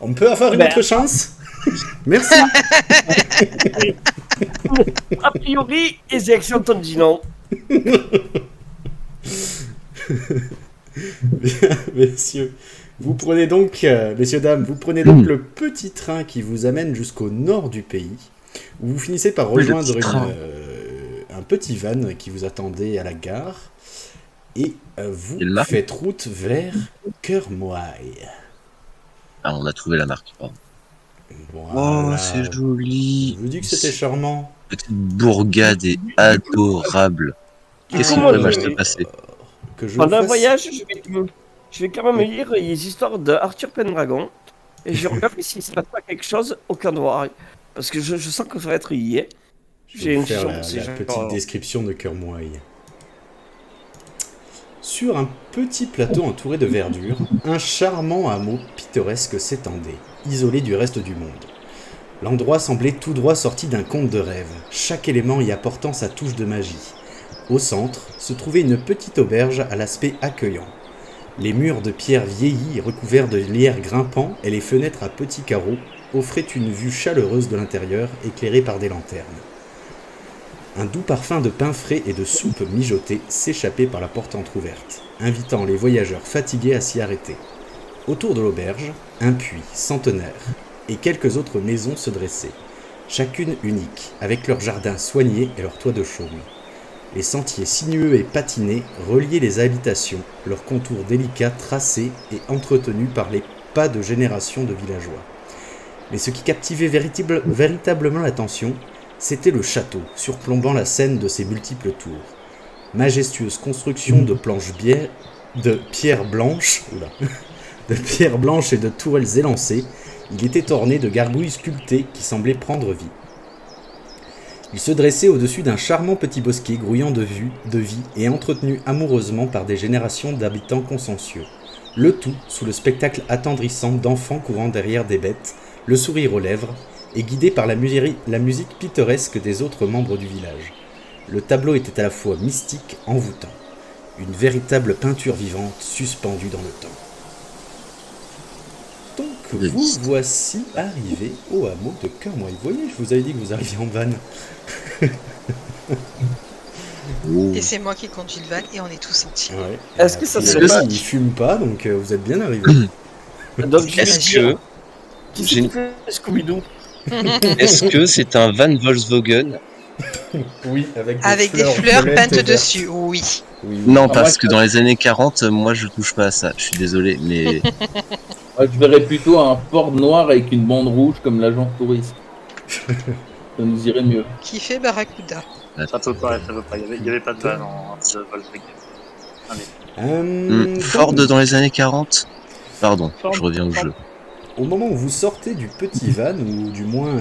On peut avoir une autre chance? Merci. A priori, les élections t'ont dit non. Messieurs, vous prenez donc, messieurs, dames, vous prenez donc le petit train qui vous amène jusqu'au nord du pays, où vous finissez par rejoindre un petit van qui vous attendait à la gare, et vous faites route vers Kermoy. Ah, on a trouvé la marque, pardon. Voilà. Oh, c'est joli. Je vous dis que c'était charmant. Petite bourgade et adorable. Qu'est-ce qu'on pourrait m'acheter passer? Pendant un voyage, je vais quand même lire les histoires d'Arthur Pendragon. Et je regarde s'il se passe pas quelque chose au Kermoy. Parce que je sens que ça va être lié. Je vais vous faire la petite description de Kermoy. Sur un petit plateau entouré de verdure, un charmant hameau pittoresque s'étendait, isolé du reste du monde. L'endroit semblait tout droit sorti d'un conte de rêve, chaque élément y apportant sa touche de magie. Au centre se trouvait une petite auberge à l'aspect accueillant. Les murs de pierre vieillis recouverts de lierre grimpant et les fenêtres à petits carreaux offraient une vue chaleureuse de l'intérieur éclairée par des lanternes. Un doux parfum de pain frais et de soupe mijotée s'échappait par la porte entr'ouverte, invitant les voyageurs fatigués à s'y arrêter. Autour de l'auberge, un puits centenaire et quelques autres maisons se dressaient, chacune unique, avec leur jardin soigné et leur toit de chaume. Les sentiers sinueux et patinés reliaient les habitations, leurs contours délicats tracés et entretenus par les pas de générations de villageois. Mais ce qui captivait véritablement l'attention, c'était le château, surplombant la scène de ses multiples tours. Majestueuse construction de pierre blanche et de tourelles élancées, il était orné de gargouilles sculptées qui semblaient prendre vie. Il se dressait au-dessus d'un charmant petit bosquet grouillant de vie et entretenu amoureusement par des générations d'habitants consciencieux. Le tout sous le spectacle attendrissant d'enfants courant derrière des bêtes, le sourire aux lèvres, et guidé par la musique pittoresque des autres membres du village. Le tableau était à la fois mystique, envoûtant. Une véritable peinture vivante suspendue dans le temps. Donc, vous voici arrivé au hameau de Kermoy. Vous voyez, je vous avais dit que vous arriviez en van. Et c'est moi qui conduis le van et on est tous entiers. Ouais. Est-ce que ça serait pas... Il fume pas, donc vous êtes bien arrivé. Donc, Est-ce que... J'ai fait Scooby-Doo. Est-ce que c'est un van Volkswagen? Oui, avec des fleurs peintes dessus, oui. Non, parce que dans les années 40, moi je touche pas à ça, je suis désolé, mais... Je verrais plutôt un Ford noir avec une bande rouge comme l'agent touriste. Ça nous irait mieux. Qui fait Barracuda. Ça peut pas, il n'y avait pas de van en Volkswagen. Ford dans les années 40? Pardon, je reviens au jeu. Au moment où vous sortez du petit van, ou du moins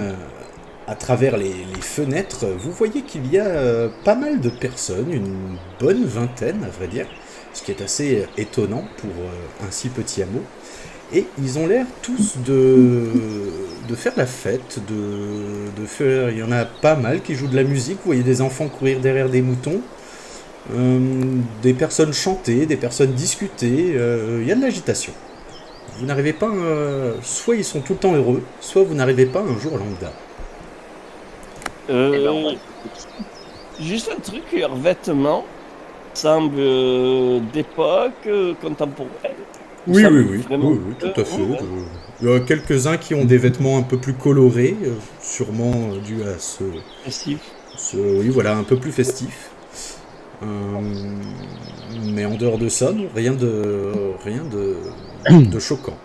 à travers les fenêtres, vous voyez qu'il y a pas mal de personnes, une bonne vingtaine à vrai dire, ce qui est assez étonnant pour un si petit hameau. Et ils ont l'air tous de faire la fête, de faire... Il y en a pas mal qui jouent de la musique, vous voyez des enfants courir derrière des moutons, des personnes chanter, des personnes discuter, il y a de l'agitation. Vous n'arrivez pas, soit ils sont tout le temps heureux, soit vous n'arrivez pas un jour lambda. Juste un truc, leurs vêtements semblent d'époque, contemporaine. Oui, tout à fait. Il y a quelques-uns qui ont des vêtements un peu plus colorés, sûrement dû à festif. Oui, voilà, un peu plus festif. Mais en dehors de ça, non, rien de choquant.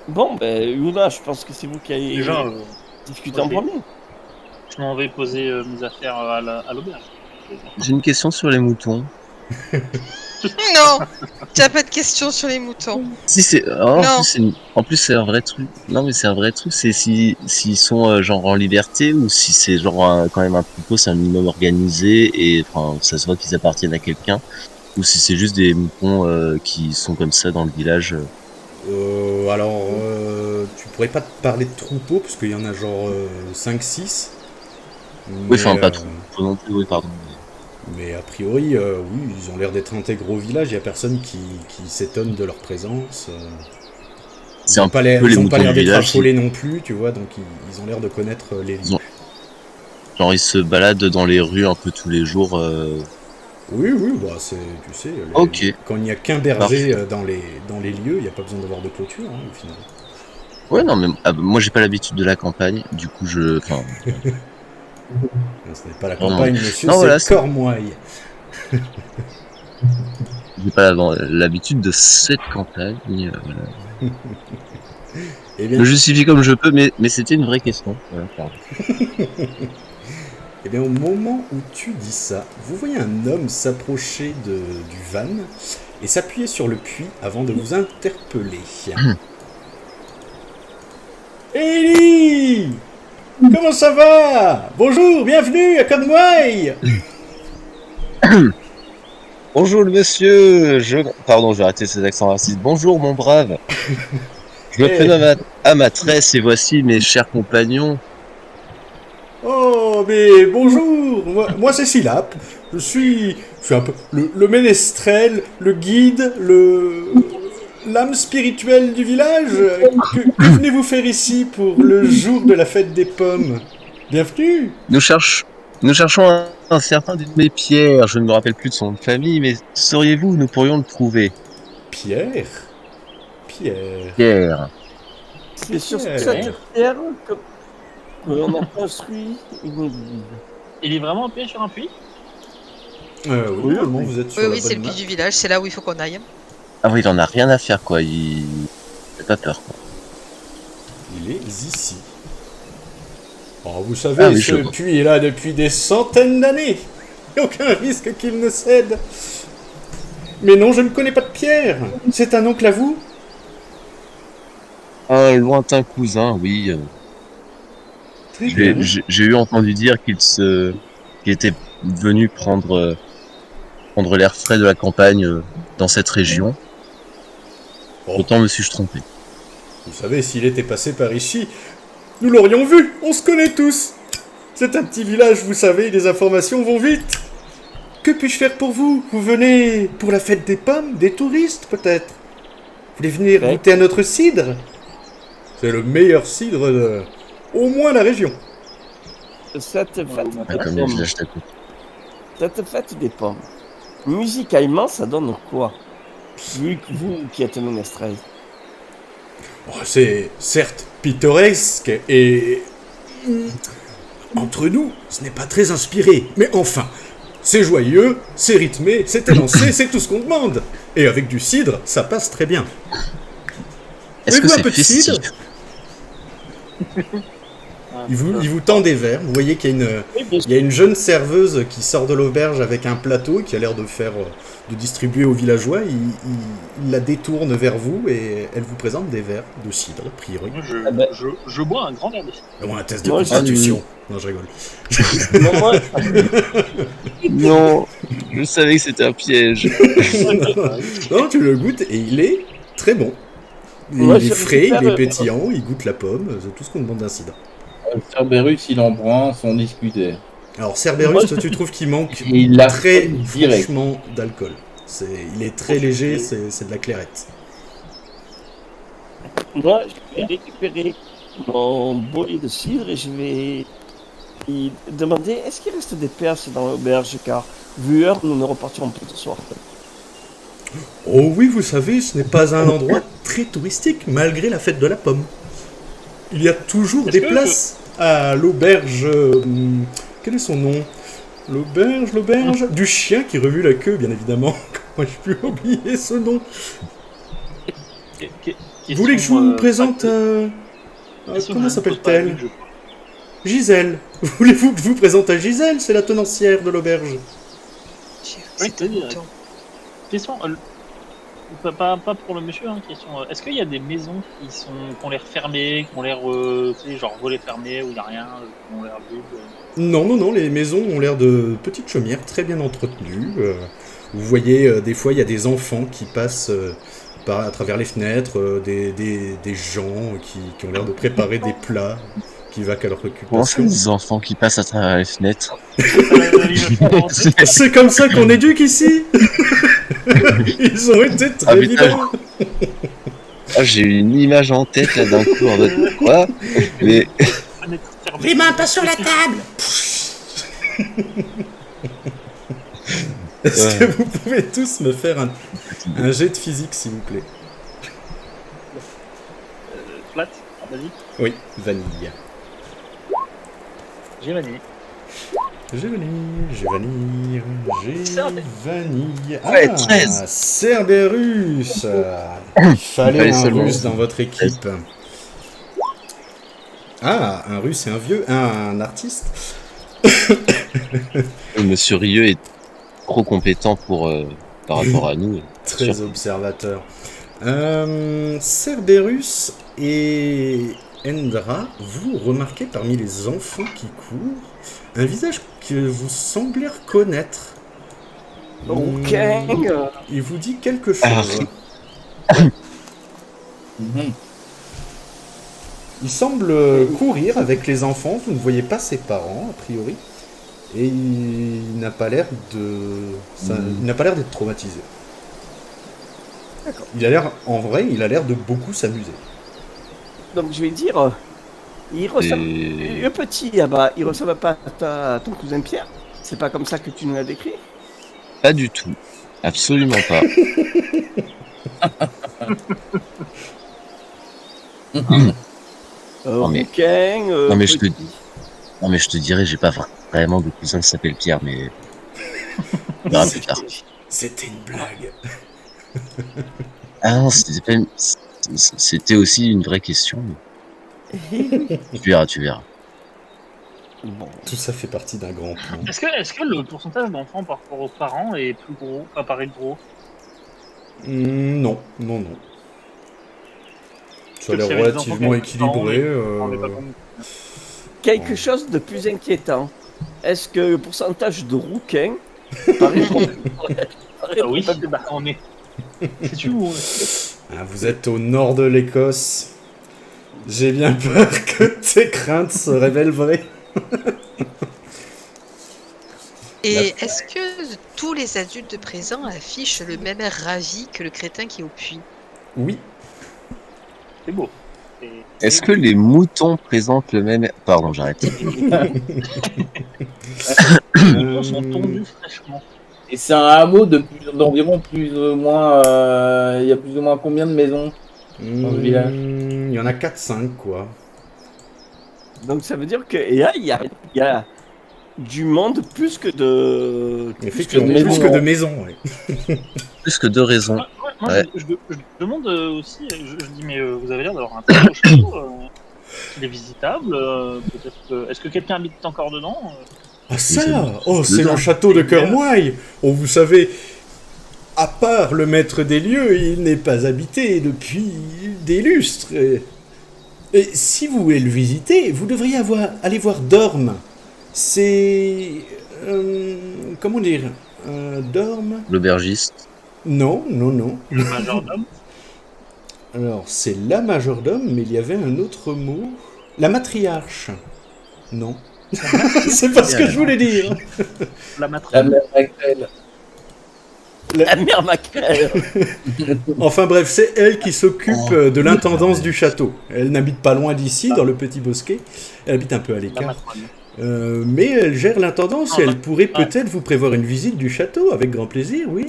Bon, ben, Yuna, je pense que c'est vous qui avez discuté en premier. Je m'en vais poser mes affaires à l'auberge. J'ai une question sur les moutons. Non, tu n'as pas de questions sur les moutons. Si c'est, en plus c'est un vrai truc. Non mais c'est un vrai truc. C'est s'ils sont genre en liberté ou si c'est genre quand même un troupeau, c'est un minimum organisé et enfin ça se voit qu'ils appartiennent à quelqu'un ou si c'est juste des moutons qui sont comme ça dans le village. Alors tu pourrais pas te parler de troupeau parce qu'il y en a genre 5-6. Oui, enfin pas troupeau non plus. Oui, pardon. Mais a priori, oui, ils ont l'air d'être intégrés au village, il n'y a personne qui s'étonne de leur présence. C'est un peu Ils les ont pas moutons l'air du d'être village. affolés non plus, tu vois, donc ils ont l'air de connaître les lieux. Ils ont- Genre ils se baladent dans les rues un peu tous les jours. Oui, bah c'est, tu sais, Ok. quand il n'y a qu'un berger dans les lieux, il n'y a pas besoin d'avoir de clôture, hein, au final. Ouais, non, mais moi j'ai pas l'habitude de la campagne, du coup enfin, Non, ce n'est pas la Vraiment. campagne, monsieur, Non, c'est voilà, c'est- Cornouailles. j'ai pas l'habitude de cette campagne. Voilà. Eh Je bien, me justifie comme je peux, mais c'était une vraie question. Voilà, pardon. Eh bien, au moment où tu dis ça, vous voyez un homme s'approcher du van et s'appuyer sur le puits avant de vous interpeller. Ellie! Comment ça va? Bonjour, bienvenue à Cornouailles! Bonjour le monsieur, Pardon, j'ai arrêté ces accents racistes. Bonjour mon brave. Je me Eh. prénomme à maîtresse et voici mes chers compagnons. Oh, mais bonjour! Moi c'est Silap. Je suis un peu le ménestrel, le guide, l'âme spirituelle du village. Que venez-vous faire ici pour le jour de la fête des pommes? Bienvenue! Nous cherchons un certain dénommé Pierre, je ne me rappelle plus de son nom de famille, mais sauriez-vous où nous pourrions le trouver? Pierre? Pierre. C'est sur Pierre. cette terre qu'on a construit une église. Il est vraiment appuyé sur un puits? Oui, normalement vous êtes sur Oui, la oui, c'est bonne le map. puits du village, c'est là où il faut qu'on aille. Ah oui, il en a rien à faire quoi, il fait pas peur quoi. Il est ici. Oh, vous savez, Oui, ce puits est là depuis des centaines d'années. Il n'y a aucun risque qu'il ne cède. Mais non, je ne connais pas de Pierre. C'est un oncle à vous? Un lointain cousin, oui. Très bien. J'ai eu entendu dire qu'il était venu prendre l'air frais de la campagne dans cette région. Oh. Autant me suis-je trompé. Vous savez, s'il était passé par ici, nous l'aurions vu. On se connaît tous. C'est un petit village, vous savez, les informations vont vite. Que puis-je faire pour vous? Vous venez pour la fête des pommes, des touristes peut-être? Vous voulez venir Ouais. goûter à notre cidre? C'est le meilleur cidre de... au moins la région. Cette fête, Pas comme les villages d'à côté. cette fête des pommes, musicalement, ça donne quoi? Vu que vous qui êtes ménestrel. Oh, c'est certes pittoresque et... Entre nous, ce n'est pas très inspiré, mais enfin, c'est joyeux, c'est rythmé, c'est élancé, c'est tout ce qu'on demande. Et avec du cidre, ça passe très bien. Est-ce que Voulez-vous un c'est peu de festif? cidre? Il vous tend des verres, vous voyez qu'il y a il y a une jeune serveuse qui sort de l'auberge avec un plateau et qui a l'air de de distribuer aux villageois. Il la détourne vers vous et elle vous présente des verres de cidre, a priori. Moi, Ah ben. je bois un grand verre de cidre. Bon, un test de Moi, constitution. Non, je rigole. Non, moi, Non, je savais que c'était un piège. Non, tu le goûtes et il est très bon. Moi, Il est je frais, il est récupère- pétillant, il goûte la pomme, c'est tout ce qu'on demande d'un cidre. Cerberus, il embrasse, on discutait. Alors Cerberus, toi tu trouves qu'il manque Et il l'a très fait direct. franchement d'alcool. Il est très léger, c'est de la clairette. moi, je vais récupérer mon bolide de cidre et je vais lui demander est-ce qu'il reste des perches dans l'auberge car vu l'heure, nous ne repartirons plus ce soir. Oh oui, vous savez, ce n'est pas un endroit très touristique malgré la fête de la pomme. Il y a toujours Est-ce des que places à l'auberge... quel est son nom? L'auberge du chien qui remue la queue, bien évidemment. Comment j'ai pu oublier ce nom? Vous voulez que je vous présente... comment s'appelle-t-elle? Gisèle. Voulez-vous que je vous présente à Gisèle? C'est la tenancière de l'auberge. Oui, question, pas pour le monsieur, hein, question. Est-ce qu'il y a des maisons qui ont l'air fermées, qui ont l'air, tu sais, genre volets fermés, où il n'y a rien, qui ont l'air vides? Non, les maisons ont l'air de petites chaumières très bien entretenues. Vous voyez, des fois, il y a des enfants qui passent à travers les fenêtres, des gens qui ont l'air de préparer des plats qui vaquent à leur Comment ça, occupation. des enfants qui passent à travers les fenêtres? C'est comme ça qu'on éduque ici. Ils ont été très Ah, putain. vilains. Ah, j'ai eu une image en tête là d'un coup en mode quoi. Mais Les mains pas sur la table. Est-ce que vous pouvez tous me faire un jet de physique, s'il vous plaît? Flat, vas-y. Oui, vanille. J'ai vanille. J'ai vanille. Ouais, 13. Cerberus. Il fallait un seulement. russe dans votre équipe. Ah, un russe et un artiste. Monsieur Rieux est trop compétent pour par rapport à nous. Très Sûr. observateur. Cerberus et Endra, vous remarquez parmi les enfants qui courent un visage que vous semblez reconnaître. Ok. Il vous dit quelque chose. Il semble courir avec les enfants, vous ne voyez pas ses parents, a priori. Et il n'a pas l'air il n'a pas l'air d'être traumatisé. D'accord. Il a l'air de beaucoup s'amuser. Donc je vais dire, il ressemble. Le petit là-bas, il ressemble pas à ton cousin Pierre. C'est pas comme ça que tu nous l'as décrit. Pas du tout. Absolument pas. Non, mais- Ok. non, mais je te- petit. Non mais je te dirais, j'ai pas vraiment de cousin qui s'appelle Pierre, mais on verra plus tard. C'était une blague. Ah non, c'était aussi une vraie question. Tu verras. Bon. Tout ça fait partie d'un grand plan. Est-ce que le pourcentage d'enfants par rapport aux parents est plus gros, apparaît gros? Non. Ça a Parce l'air qu'il y avait des enfants relativement qui avaient équilibré. Je me rendais pas compte. Quelque chose de plus inquiétant. Est-ce que le pourcentage de rouquins paraît Ah oui, bah, on est. C'est où? Ah, vous êtes au nord de l'Écosse. J'ai bien peur que tes craintes se révèlent vraies. Et est-ce que tous les adultes présents affichent le même air ravi que le crétin qui est au puits? Oui. C'est beau. Est-ce que les moutons présentent le même... Pardon, j'arrête. Les moutons sont tondus fraîchement. Et c'est un hameau d'environ plus ou moins. Il y a plus ou moins combien de maisons dans le village? Il y en a 4-5, quoi. Donc ça veut dire que et là, il y a du monde plus que de. Effectivement, maisons. plus que de maisons, ouais. Plus que deux raisons. Moi, Ouais. je demande aussi, je dis, mais vous avez l'air d'avoir un très beau château. Il est visitable. Peut-être. Est-ce que quelqu'un habite encore dedans? Ah ça sont Oh, c'est dedans. le château de Kermoy. Oh, vous savez, à part le maître des lieux, il n'est pas habité depuis des lustres. Et si vous voulez le visiter, vous devriez aller voir Dorme. C'est... comment dire Dorme L'aubergiste. Non. Le majordome. Alors, c'est la majordome, mais il y avait un autre mot. La matriarche. Non. C'est pas ce que je voulais dire. La La matriarche. mère Maxwell. La mère Macrel. Enfin bref, c'est elle qui s'occupe de l'intendance du château. Elle n'habite pas loin d'ici, dans le petit bosquet. Elle habite un peu à La l'écart. matrone. Mais elle gère l'intendance et Ah, elle pourrait peut-être vous prévoir une visite du château, avec grand plaisir, oui.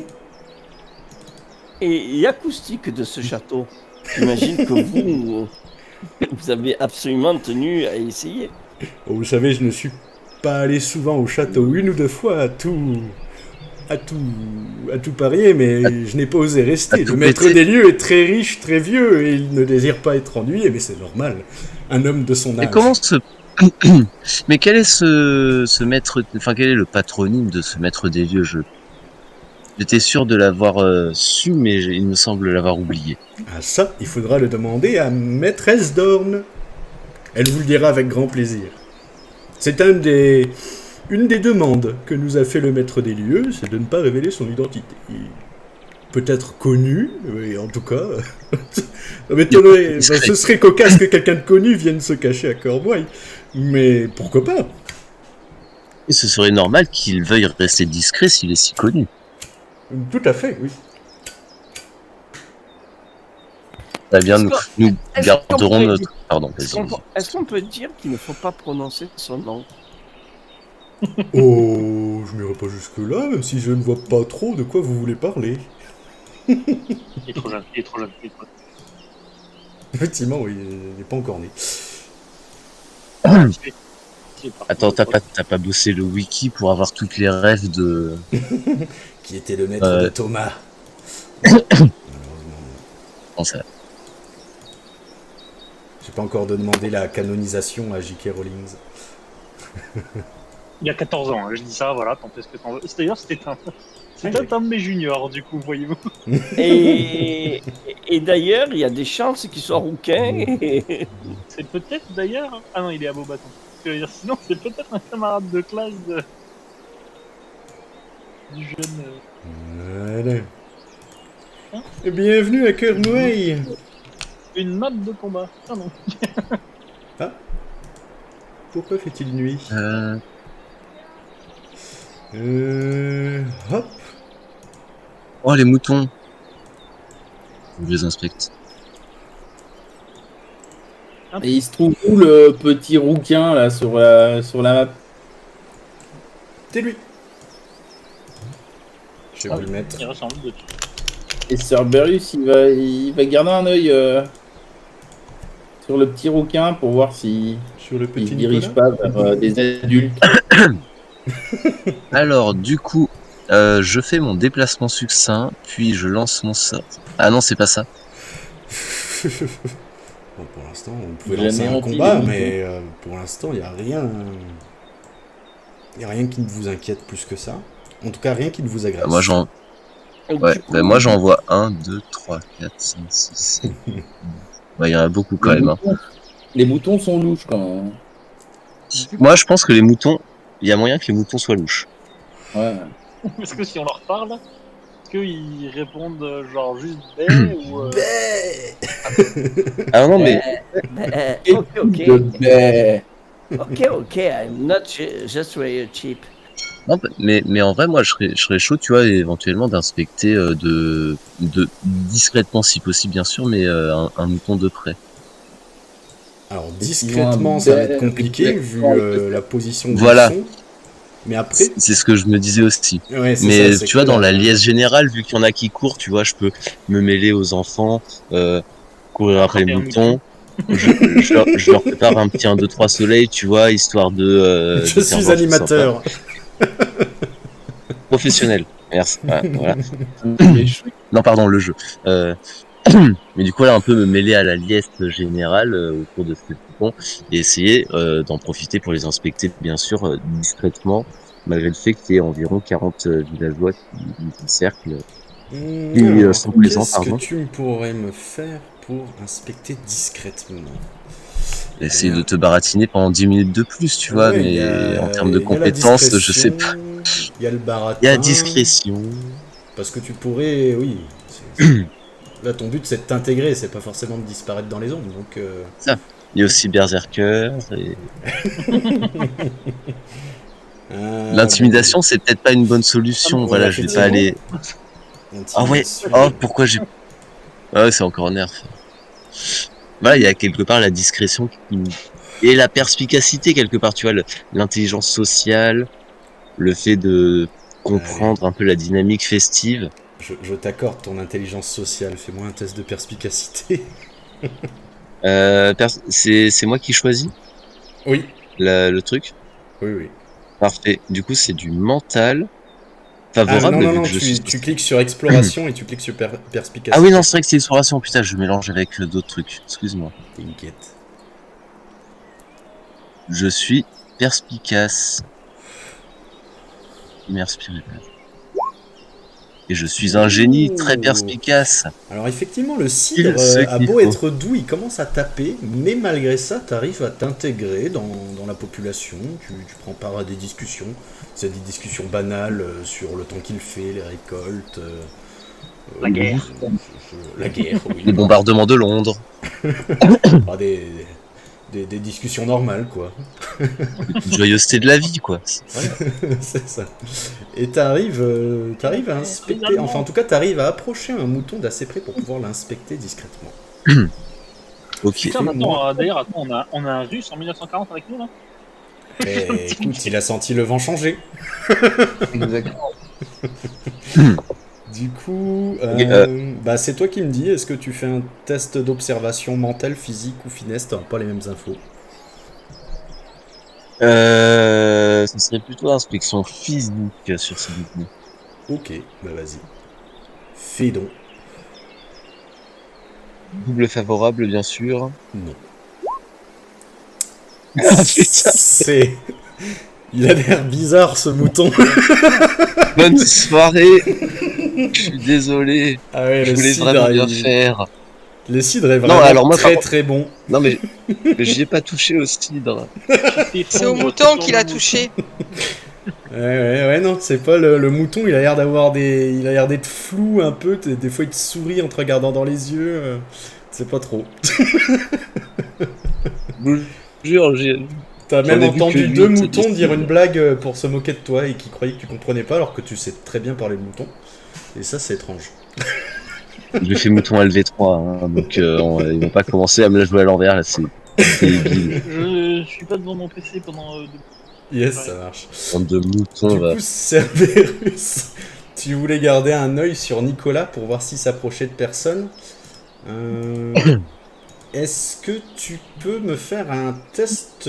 Et l'acoustique de ce château, j'imagine que vous avez absolument tenu à essayer. Oh, vous savez, je ne suis pas allé souvent au château, une ou deux fois à tout parier, mais je n'ai pas osé rester. à Le tout maître péter. des lieux est très riche, très vieux, et il ne désire pas être ennuyé, mais c'est normal. Un homme de son âge. Et comment ce... Mais quel est ce maître... Enfin, quel est le patronyme de ce maître des lieux? J'étais sûr de l'avoir su, mais il me semble l'avoir oublié. Ah ça, il faudra le demander à Maîtresse Dorne. Elle vous le dira avec grand plaisir. C'est une des demandes que nous a fait le maître des lieux, c'est de ne pas révéler son identité. Il peut être connu, et en tout cas, ça m'étonnerait. Discret. Ce serait cocasse que quelqu'un de connu vienne se cacher à Cornouailles, mais pourquoi pas? Et ce serait normal qu'il veuille rester discret s'il est si connu. Tout à fait, oui. Très bien, nous est-ce qu'on garderons peut notre... dire- Pardon, vas-y. Est-ce qu'on peut dire qu'il ne faut pas prononcer son nom? Oh, je n'irai pas jusque-là, même si je ne vois pas trop de quoi vous voulez parler. Il est trop jeune, il est trop jeune. Effectivement, oui, il n'est pas encore né. Attends, t'as pas bossé le wiki pour avoir toutes les rêves de... Qui était le maître de Thomas. Non, ça... J'ai pas encore demandé la canonisation à J.K. Rowling. Il y a 14 ans, hein, je dis ça, voilà, t'en fais ce que t'en veux. D'ailleurs, c'était un de mes juniors, du coup, voyez-vous. Et d'ailleurs, il y a des chances qu'il soit rouquin. C'est peut-être d'ailleurs... Ah non, il est à Beaubaton. Sinon, c'est peut-être un camarade de classe du jeune... Voilà. Et bienvenue à Cœur-Noailles. Une map de combat. Ah non. Pourquoi fait-il nuit? Hop. Oh, les moutons. Je les inspecte. Et il se trouve où le petit rouquin là sur la map? C'est lui. Je vais vous le mettre. Il ressemble de Et Cerberus, il va garder un œil sur le petit rouquin pour voir si Sur le il petit se dirige Nicolas. pas vers des adultes. Alors, du coup, je fais mon déplacement succinct, puis je lance mon sort. Ah non, c'est pas ça. Bon, pour l'instant, on pouvait J'ai lancer un menti, combat, les mais pour l'instant, il n'y a rien. Il n'y a rien qui ne vous inquiète plus que ça. En tout cas, rien qui ne vous agresse. Moi, j'en vois 1, 2, 3, 4, 5, 6, 7. Ouais, il y en a beaucoup quand même. Hein. Les moutons sont louches quand même. Moi, je pense que les moutons, il y a moyen que les moutons soient louches. Ouais. Est-ce que si on leur parle, est-ce qu'ils répondent genre juste bé ou... Ah non, mais Ok. Ok, I'm not just very cheap. non, mais en vrai, moi, je serais chaud, tu vois, éventuellement d'inspecter de discrètement, si possible, bien sûr, mais un mouton de près. Alors, discrètement, ça va être compliqué vu la position du Voilà. son. Mais après. C'est ce que je me disais aussi. Ouais, c'est Mais ça, c'est tu vois, que dans la liesse générale, vu qu'il y en a qui courent, tu vois, je peux me mêler aux enfants, courir après les moutons. Je leur prépare un petit 1, 2, 3 soleil, tu vois, histoire de... Je suis animateur. Professionnel. Merci. Voilà. Non, pardon, le jeu. Mais du coup, là, un peu me mêler à la liesse générale autour de ces moutons et essayer d'en profiter pour les inspecter, bien sûr, discrètement, malgré le fait qu'il y ait environ 40 villageois qui encerclent. Alors, sont présents, qu'est-ce pardon. que tu pourrais me faire pour inspecter discrètement? Essayer de te baratiner pendant 10 minutes de plus, tu vois, Ouais, mais en termes de il y a la compétences, je sais pas. discrétion, il y a le baratin. Il y a discrétion. Parce que tu pourrais, oui. Là, ton but, c'est de t'intégrer, c'est pas forcément de disparaître dans les ombres, donc... Il y a aussi Berserker. Et... L'intimidation, c'est peut-être pas une bonne solution. Voilà, je vais pas aller... Ah ouais, oh, pourquoi j'ai... Ah ouais, c'est encore nerf. Voilà, il y a quelque part la discrétion et la perspicacité, quelque part, tu vois, l'intelligence sociale, le fait de comprendre un peu la dynamique festive. Je t'accorde ton intelligence sociale, fais-moi un test de perspicacité. C'est moi qui choisis Oui. le truc. Oui. Parfait. Du coup, c'est du mental. Favorable. Non, tu cliques sur exploration et tu cliques sur perspicacité. Ah oui, non, c'est vrai que c'est exploration. Putain, je mélange avec d'autres trucs. Excuse-moi. T'inquiète. Je suis perspicace. Merci, et je suis un génie très perspicace. Alors effectivement, le cidre a beau être doux, il commence à taper, mais malgré ça, tu arrives à t'intégrer dans la population, tu prends part à des discussions, c'est des discussions banales sur le temps qu'il fait, les récoltes... la guerre. La guerre, oui. Les bombardements de Londres. Des discussions normales, quoi. Une joyeuseté de la vie, quoi. C'est ça. Et t'arrives à inspecter, enfin en tout cas t'arrives à approcher un mouton d'assez près pour pouvoir l'inspecter discrètement. Ok. Putain, d'ailleurs, attends, on a un russe en 1940 avec nous là. Mais écoute, il a senti le vent changer. Exactement. Du coup, Ok, bah c'est toi qui me dis, est-ce que tu fais un test d'observation mentale, physique ou finesse? T'as pas les mêmes infos. Ce serait plutôt inspection physique sur ce coup. Ok, bah vas-y. Fais donc. Double favorable, bien sûr. Non. Ah, putain. C'est... Il a l'air bizarre ce mouton. Bonne soirée. Je suis désolé. Ah ouais, Je le voulais cidre, vraiment bien faire. le cidre est Non, vraiment alors moi, très par très bon. Non, mais j'y ai pas touché au cidre. C'est au mouton qu'il a touché. Ouais, non, c'est pas le mouton, il a l'air d'avoir des... Il a l'air d'être flou un peu, des fois il te sourit en te regardant dans les yeux, c'est pas trop. Je vous jure, T'as J'en même ai vu entendu que huit, deux c'est moutons des dire une cidres. blague pour se moquer de toi et qui croyaient que tu comprenais pas alors que tu sais très bien parler de mouton. Et ça, c'est étrange. J'ai fait mouton LV3, hein, donc ils vont pas commencer à me la jouer à l'envers, là, c'est débile. Je suis pas devant mon PC pendant. Yes, ça marche. Bande de moutons, Du va. coup, Cerberus, tu voulais garder un œil sur Nicolas pour voir s'il s'approchait de personne. Est-ce que tu peux me faire un test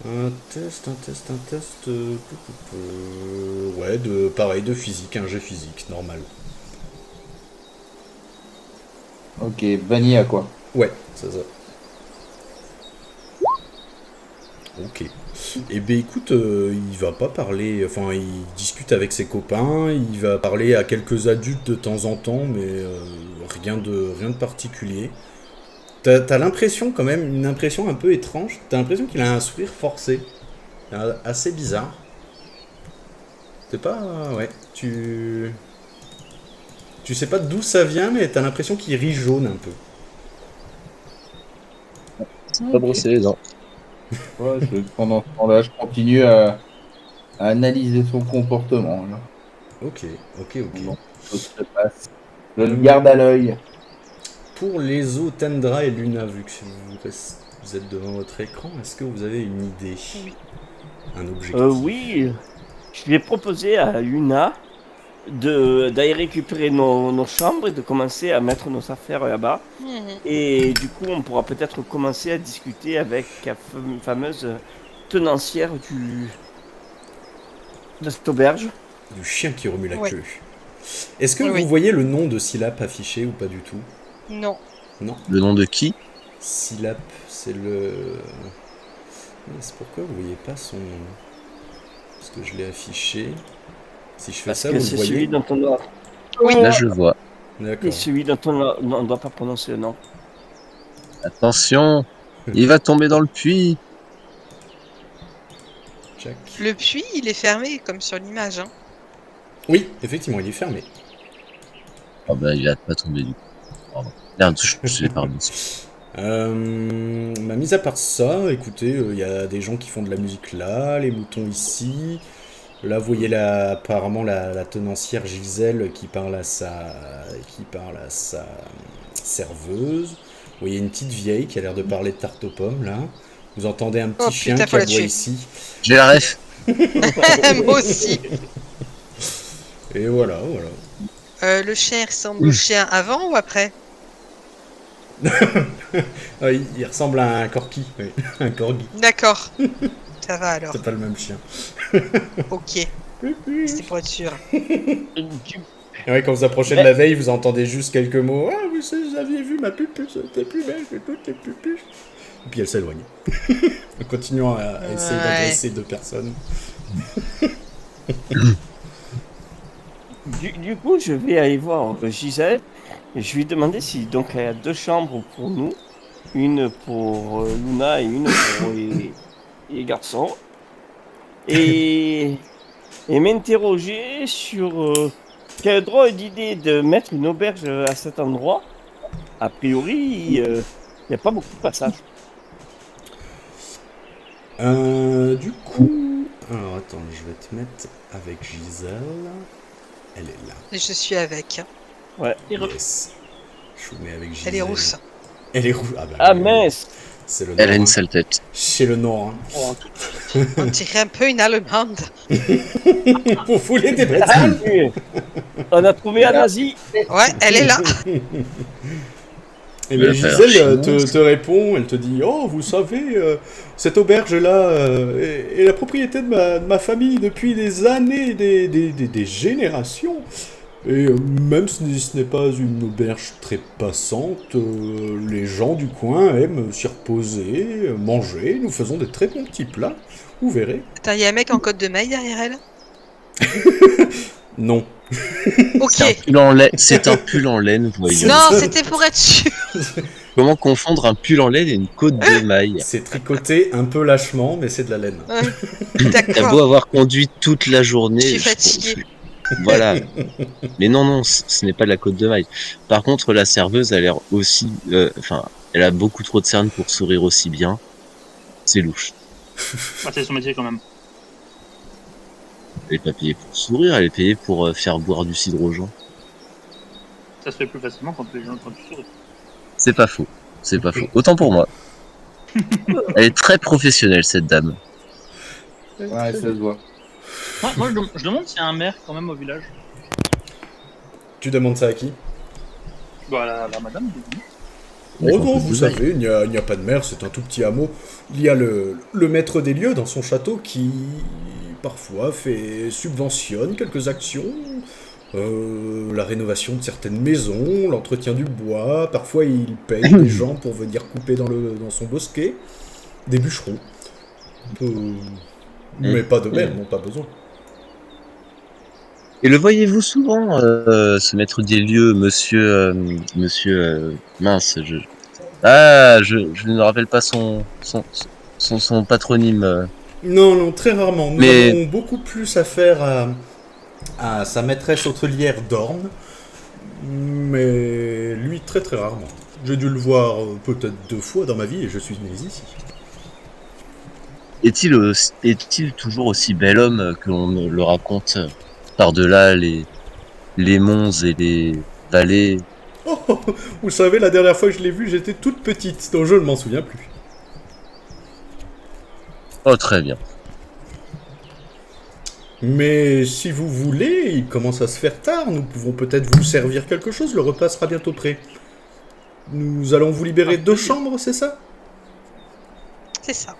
un test ouais, pareil, de physique, un jet physique, normal. Ok, Vanilla quoi. Ouais, c'est ça. Ok. Et ben écoute, il va pas parler, enfin il discute avec ses copains, il va parler à quelques adultes de temps en temps, mais rien de particulier. T'as l'impression quand même, une impression un peu étrange, t'as l'impression qu'il a un sourire forcé, assez bizarre. C'est pas... ouais, tu sais pas d'où ça vient, mais t'as l'impression qu'il rit jaune un peu. Pas brosser les dents. Ouais, pendant ce temps-là, je continue à analyser son comportement. Là. Ok. Bon, tout se passe. Je le garde à l'œil. Pour les eaux Tendra et Luna, vu que vous êtes devant votre écran, est-ce que vous avez une idée? Oui. Un objectif? Oui, je vais proposer à Luna d'aller récupérer nos chambres et de commencer à mettre nos affaires là-bas. Mhm. Et du coup, on pourra peut-être commencer à discuter avec la fameuse tenancière de cette auberge. Du chien qui remue la Ouais. queue. Est-ce que Oui. vous voyez le nom de Silap affiché ou pas du tout? Non. Non. Le nom de qui? Silap, c'est le... C'est pourquoi vous voyez pas son nom? Parce que je l'ai affiché. Si je fais Parce ça, que vous le c'est voyez? celui dont on doit, Oui. Là, je le vois. D'accord. et celui dont on ne doit pas prononcer le nom. Attention, il va tomber dans le puits. Jack. Le puits, il est fermé, comme sur l'image. Hein. Oui, effectivement, il est fermé. Ah bah, il va pas tomber du coup. Pardon. Merde, je l'ai pas remis. Bah, mis à part ça, écoutez, il y a des gens qui font de la musique là, les moutons ici. Là, vous voyez apparemment la tenancière Gisèle qui parle à sa serveuse. Vous voyez une petite vieille qui a l'air de parler de tarte aux pommes là. Vous entendez un petit Oh, chien putain, qui faut la aboie tuer. ici. J'ai la ref. Moi aussi. Et voilà. Le chien ressemble au chien avant ou après? Ah, il ressemble à un corgi, oui. Un corgi. D'accord. Ça va alors. C'est pas le même chien. Ok. C'est pour être sûr. Et ouais, quand vous approchez de la veille, vous entendez juste quelques mots. Ah, vous aviez vu ma pupuche, c'était plus belle que toutes les pupuches. Et puis elle s'éloigne. En continuant à essayer d'adresser deux personnes. Du coup, je vais aller voir Gisèle et je lui demander si donc elle a deux chambres pour nous, une pour Luna et une pour les garçons, et m'interroger sur quelle drôle d'idée de mettre une auberge à cet endroit. A priori, il n'y a pas beaucoup de passages. Du coup... Alors attends, je vais te mettre avec Gisèle. Elle est là. Et je suis avec. Ouais. Yes. Choumé avec Gisèle. Elle est rousse. Elle est rousse. Ah, bah, Ah oui, mince. c'est le Elle a Nord, une hein. sale tête. Chez le Nord. Oh, tout- On dirait un peu une Allemande. Vous voulez des Ah, bretzels oui. On a trouvé un nazi. Ouais, elle est là. Et Le bien Gisèle père te répond, elle te dit « Oh, vous savez, cette auberge-là est la propriété de ma famille depuis des années, des générations. Et même si ce n'est pas une auberge très passante, les gens du coin aiment s'y reposer, manger. Nous faisons des très bons petits plats, vous verrez. » Attends, il y a un mec en code de maille derrière elle. Non. Ok. C'est un pull en laine, voyons. Non, c'était pour être sûr. Comment confondre un pull en laine et une côte de maille? C'est tricoté un peu lâchement, mais c'est de la laine. Ouais. T'as beau D'accord. avoir conduit toute la journée. Je suis fatiguée. Voilà. Mais non, ce n'est pas de la côte de maille. Par contre, la serveuse a l'air aussi... Enfin, elle a beaucoup trop de cernes pour sourire aussi bien. C'est louche. Ah, c'est son métier quand même. Elle est pas payée pour sourire, elle est payée pour faire boire du cidre aux gens. Ça se fait plus facilement quand tu souris. C'est pas faux. C'est pas faux. Autant pour moi. Elle est très professionnelle, cette dame. Ouais, ça se voit. Moi, je demande s'il y a un maire quand même au village. Tu demandes ça à qui? Bah, la madame, du coup. Oh non, vous savez, il n'y a pas de maire, c'est un tout petit hameau. Il y a le maître des lieux dans son château qui, parfois, subventionne quelques actions. La rénovation de certaines maisons, l'entretien du bois. Parfois, il paye des gens pour venir couper dans son bosquet. Des bûcherons. Mais pas de maire, non, pas besoin. Et le voyez-vous souvent, ce maître des lieux, monsieur... mince, je ne me rappelle pas son patronyme. Non, très rarement. Nous Mais- avons beaucoup plus affaire à sa maîtresse hôtelière Dorn, mais lui très très rarement. J'ai dû le voir peut-être 2 fois dans ma vie et je suis né ici. Est-il toujours aussi bel homme que l'on le raconte par-delà les monts et les vallées? Oh, vous savez, la dernière fois que je l'ai vu, j'étais toute petite, donc je ne m'en souviens plus. Oh, très bien. Mais si vous voulez, il commence à se faire tard, nous pouvons peut-être vous servir quelque chose, le repas sera bientôt prêt. Nous allons vous libérer 2 chambres, c'est ça? C'est ça.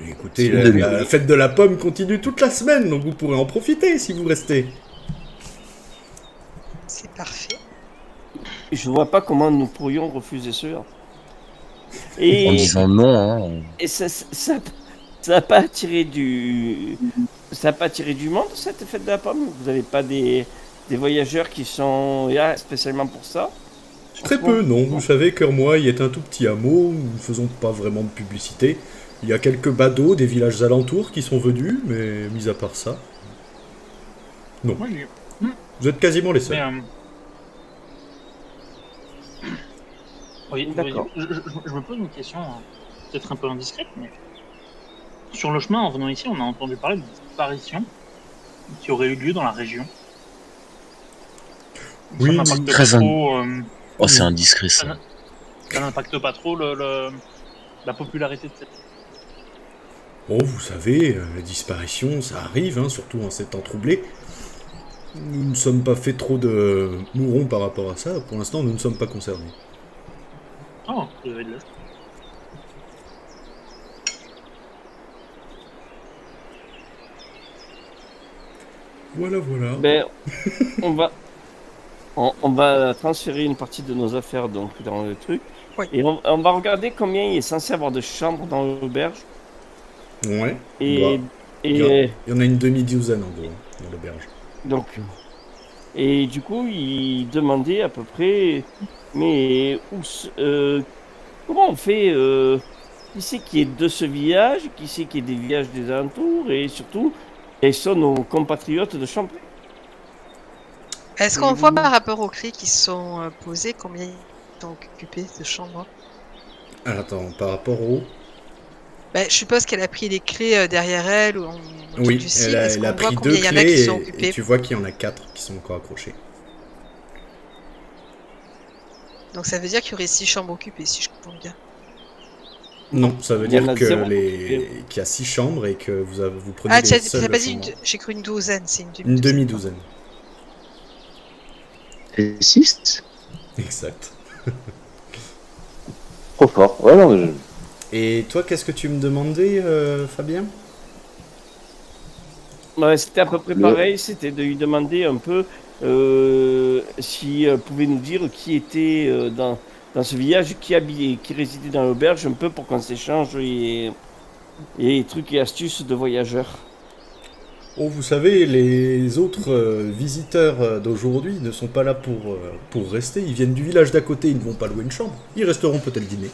Écoutez, C'est la fête de la pomme continue toute la semaine, donc vous pourrez en profiter si vous restez. C'est parfait. Je vois pas comment nous pourrions refuser cela. Et, En disant non, hein. et ça n'a pas attiré ça a pas attiré du monde, cette fête de la pomme? Vous n'avez pas des voyageurs qui sont là spécialement pour ça? Très peu, non. Vous savez, Cœur-Moy est un tout petit hameau, nous ne faisons pas vraiment de publicité. Il y a quelques badauds des villages alentours qui sont venus, mais mis à part ça, Oui, vous êtes quasiment les mais, seuls. oui, D'accord. je me pose une question, peut-être un peu indiscrète, mais sur le chemin, en venant ici, on a entendu parler de disparitions qui auraient eu lieu dans la région. Oui, Ça n'impacte très pas trop, Oh, c'est indiscret, ça. ça n'impacte pas trop la popularité de cette. Bon, vous savez, la disparition, ça arrive, hein, surtout en ces temps troublés. Nous ne sommes pas fait trop de mourons par rapport à ça. Pour l'instant, nous ne sommes pas concernés. Oh, vous avez de l'œuf. Voilà. Ben, on va transférer une partie de nos affaires donc dans le truc. Oui. Et on va regarder combien il est censé avoir de chambres dans l'auberge. Ouais. Et, Bah, et il y en a une demi-douzaine en gros dans l'auberge. donc, et du coup, il demandait à peu près, mais comment on fait qui c'est qui est de ce village, qui c'est qui est des villages des alentours, et surtout, quels sont nos compatriotes de Champlain? Est-ce qu'on voit par rapport aux clés qui sont posées combien ils sont occupés de chambres? Alors, attends, par rapport au... Ben, je suppose qu'elle a pris les clés derrière elle ou Oui, du ciel. elle a, Est-ce elle a qu'on voit pris combien 2 il y en a qui clés sont et occupés? tu vois qu'il y en a 4 qui sont encore accrochés. Donc ça veut dire qu'il y aurait 6 chambres occupées, si je comprends bien. Non, ça veut Il y en dire a que zéro. qu'il y a 6 chambres et que vous prenez Ah, les t'as seules pas dit chambres. j'ai cru une douzaine, c'est une Une demi-douzaine. demi-douzaine. Et 6 Exact. Trop fort. Ouais, non, mais Et toi, qu'est-ce que tu me demandais, Fabien? Ouais, c'était à peu près Le- pareil, c'était de lui demander un peu si pouvait nous dire qui était dans ce village, qui résidait dans l'auberge, un peu pour qu'on s'échange et trucs et astuces de voyageurs. Oh, vous savez, les autres visiteurs d'aujourd'hui ne sont pas là pour rester. Ils viennent du village d'à côté, ils ne vont pas louer une chambre. Ils resteront peut-être dîner.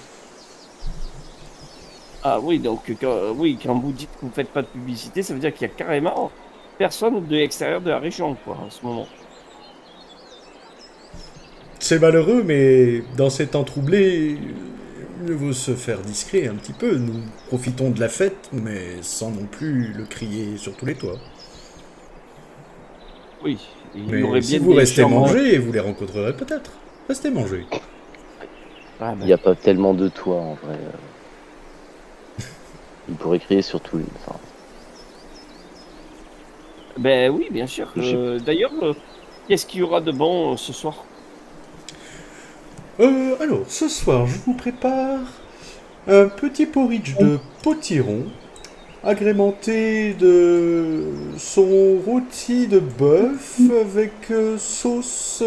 Ah oui, donc quand vous dites que vous ne faites pas de publicité, ça veut dire qu'il y a carrément personne de l'extérieur de la région, quoi, en ce moment. C'est malheureux, mais dans ces temps troublés, il vaut se faire discret un petit peu. Nous profitons de la fête, mais sans non plus le crier sur tous les toits. Oui, il y Mais aurait si bien vous des restez chambres. manger, vous les rencontrerez peut-être. Restez manger. Ah, il n'y a pas tellement de toits en vrai. Il pourrait crier sur tous les. Enfin, ben oui, bien sûr. D'ailleurs, qu'est-ce qu'il y aura de bon ce soir? Alors, ce soir, je vous prépare un petit porridge de potiron, agrémenté de son rôti de bœuf avec sauce...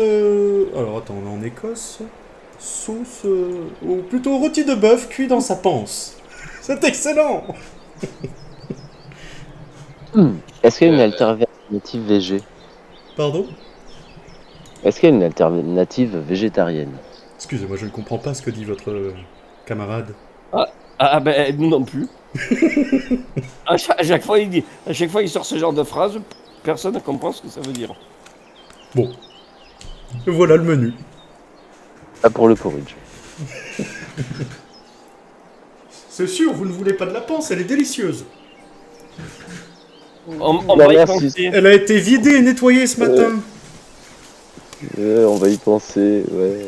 Alors, attends, on est en Écosse. Sauce... ou plutôt rôti de bœuf cuit dans sa panse. C'est excellent! Est-ce qu'il y a une alternative VG? Pardon? Est-ce qu'il y a une alternative végétarienne? Excusez-moi, je ne comprends pas ce que dit votre camarade. Ah ben nous non plus. À chaque fois il sort ce genre de phrase, personne ne comprend ce que ça veut dire. Bon. Voilà le menu. Pas pour le porridge. C'est sûr, vous ne voulez pas de la panse, elle est délicieuse. On Non, va y merci. penser. Elle a été vidée et nettoyée ce matin. On va y penser, ouais.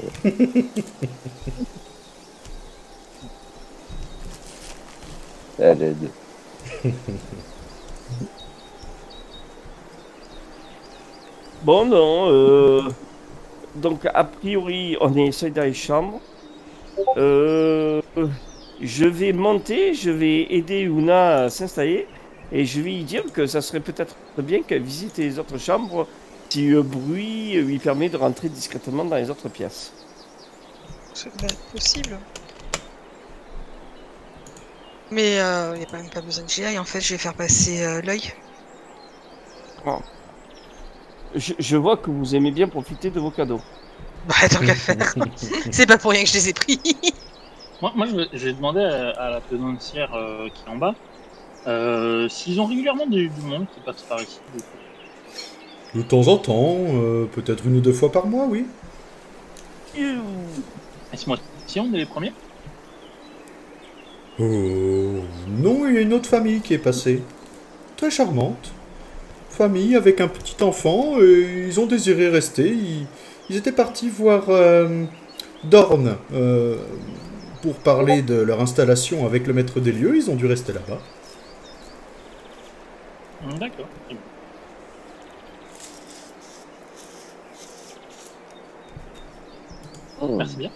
Elle aide. Bon non, donc a priori on est seul dans les chambres. Je vais monter, je vais aider Una à s'installer et je vais lui dire que ça serait peut-être bien qu'elle visite les autres chambres si le bruit lui permet de rentrer discrètement dans les autres pièces. Ça doit être possible. Mais il n'y a quand même pas besoin que j'y aille. En fait, je vais faire passer l'œil. Je vois que vous aimez bien profiter de vos cadeaux. Bah, tant qu'à faire. C'est pas pour rien que je les ai pris. Moi je vais demander à la tenancière qui est en bas s'ils ont régulièrement du monde qui passe par ici. De temps en temps, peut-être 1 ou 2 fois par mois, oui. Et ce mois-ci, on est les premiers. Non, il y a une autre famille qui est passée. Très charmante. Famille avec un petit enfant, et ils ont désiré rester. Ils étaient partis voir Dorn pour parler de leur installation avec le maître des lieux. Ils ont dû rester là-bas. D'accord. Merci bien.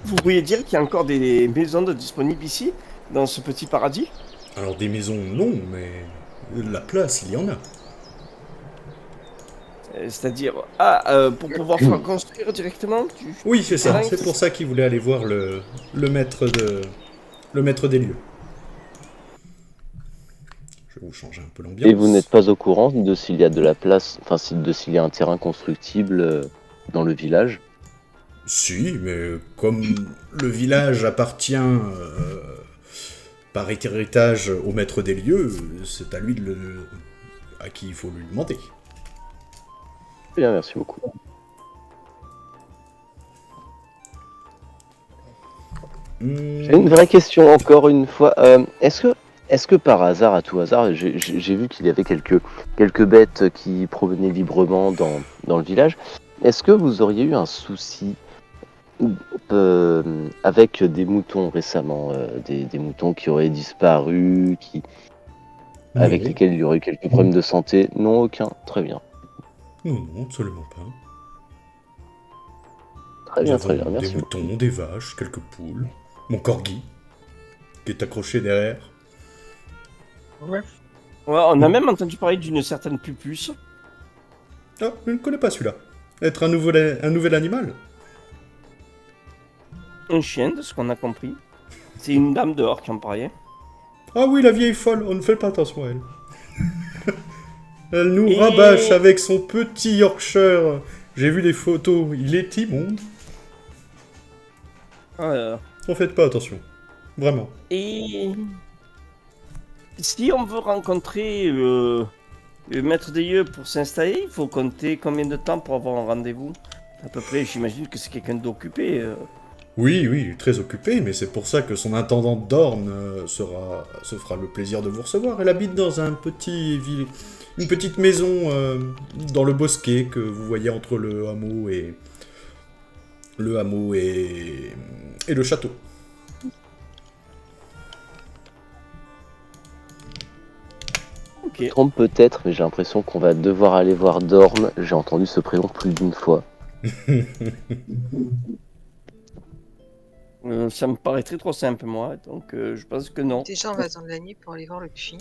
Vous pourriez dire qu'il y a encore des maisons de disponibles ici, dans ce petit paradis? Alors des maisons, non, mais la place, il y en a. C'est-à-dire, pour pouvoir faire construire directement Oui, c'est ça. terrain, C'est pour ça qu'ils voulaient aller voir le maître des lieux. Je vais vous changer un peu l'ambiance. Et vous n'êtes pas au courant de s'il y a de la place, enfin s'il y a un terrain constructible dans le village? Si, mais comme le village appartient par héritage au maître des lieux, c'est à lui à qui il faut lui demander. Bien, merci beaucoup. J'ai une vraie question encore une fois. Est-ce que est-ce que par hasard, à tout hasard, j'ai vu qu'il y avait quelques bêtes qui promenaient librement dans le village. Est-ce que vous auriez eu un souci avec des moutons récemment, des moutons qui auraient disparu, avec Non. lesquels il y aurait eu quelques problèmes de santé? Non, aucun. Très bien. Non, non, absolument pas. Très Nous bien, avons très bien. des Merci beaucoup. moutons, des vaches, quelques poules. Mon corgi, qui est accroché derrière. Ouais, on a même entendu parler d'une certaine pupuce. Ah, je ne connais pas celui-là. Être un nouvel animal? Un chien, de ce qu'on a compris. C'est une dame dehors qui en parlait. Ah oui, la vieille folle, on ne fait pas attention à elle. Elle nous Et- rabâche avec son petit Yorkshire. J'ai vu des photos, il est immonde. On fait pas attention. Vraiment. Et si on veut rencontrer le maître des lieux pour s'installer, il faut compter combien de temps pour avoir un rendez-vous? À peu près, j'imagine que c'est quelqu'un d'occupé. Oui, oui, très occupée, mais c'est pour ça que son intendant d'Orne se fera le plaisir de vous recevoir. Elle habite dans une petite maison dans le bosquet que vous voyez entre le hameau et le château. Ok. Je me trompe peut-être, mais j'ai l'impression qu'on va devoir aller voir Dorn. J'ai entendu ce prénom plus d'une fois. Ça me paraîtrait trop simple, moi, donc je pense que non. Déjà, on va attendre la nuit pour aller voir le puits.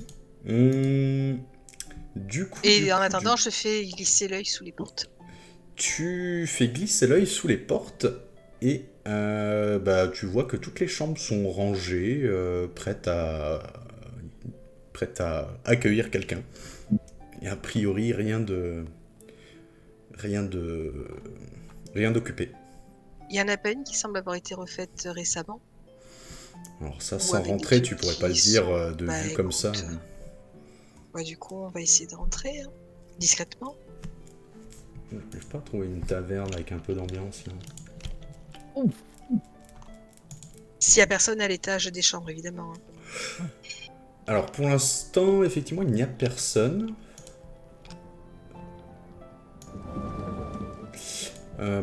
Du coup. Et en attendant, je fais glisser l'œil sous les portes. Tu fais glisser l'œil sous les portes et tu vois que toutes les chambres sont rangées, prêtes à accueillir quelqu'un. Et a priori, rien d'occupé. Il y en a pas une qui semble avoir été refaite récemment. Alors ça, Ou sans avec rentrer, des tu pourrais trucs pas le qui dire sont- de Bah, vue comme ça. écoute, Ouais, du coup, on va essayer de rentrer discrètement. Je n'arrive pas à trouver une taverne avec un peu d'ambiance là. S'il y a personne à l'étage des chambres, évidemment. Alors pour l'instant, effectivement, il n'y a personne.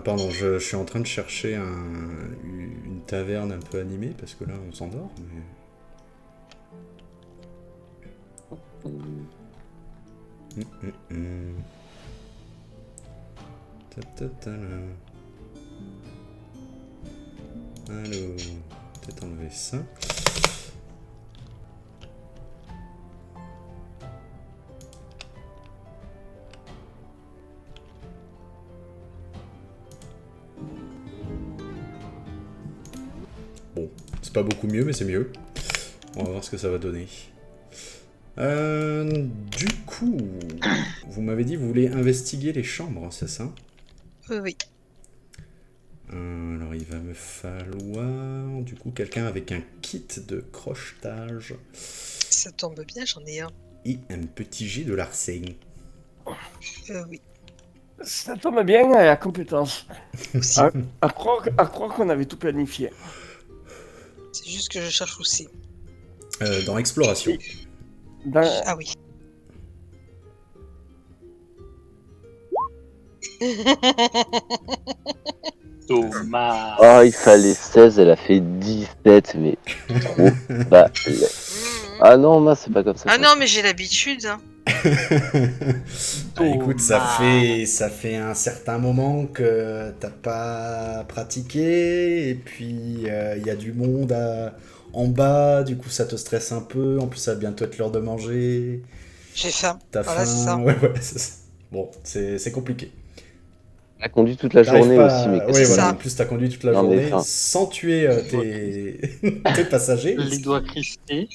Pardon, je suis en train de chercher une taverne un peu animée parce que là on s'endort. Allô, peut-être enlever ça. Bon, c'est pas beaucoup mieux, mais c'est mieux. On va voir ce que ça va donner. Du coup, vous m'avez dit que vous voulez investiguer les chambres, c'est ça? Oui. Alors il va me falloir du coup quelqu'un avec un kit de crochetage Ça tombe bien, j'en ai un. et un petit jet de larcin. Oui. Ça tombe bien à la compétence. Aussi. À croire qu'on avait tout planifié. C'est juste que je cherche où c'est. Dans exploration. Ah oui. Thomas. Oh, il fallait 16, elle a fait 17, mais trop. Bah, ah non, moi, c'est pas comme ça. Ah non, mais j'ai l'habitude. Ah, écoute, ça fait un certain moment que t'as pas pratiqué, et puis il y a du monde en bas, du coup ça te stresse un peu, en plus ça va bientôt être l'heure de manger. J'ai faim. T'as Voilà, c'est ça. faim, ouais, c'est ça. Bon, c'est compliqué. Elle a conduit toute la T'arrives journée pas aussi, mais ouais, qu'est-ce que voilà, ça. en plus t'as conduit toute la Non, mais journée enfin. sans tuer tes passagers. Les doigts crispés.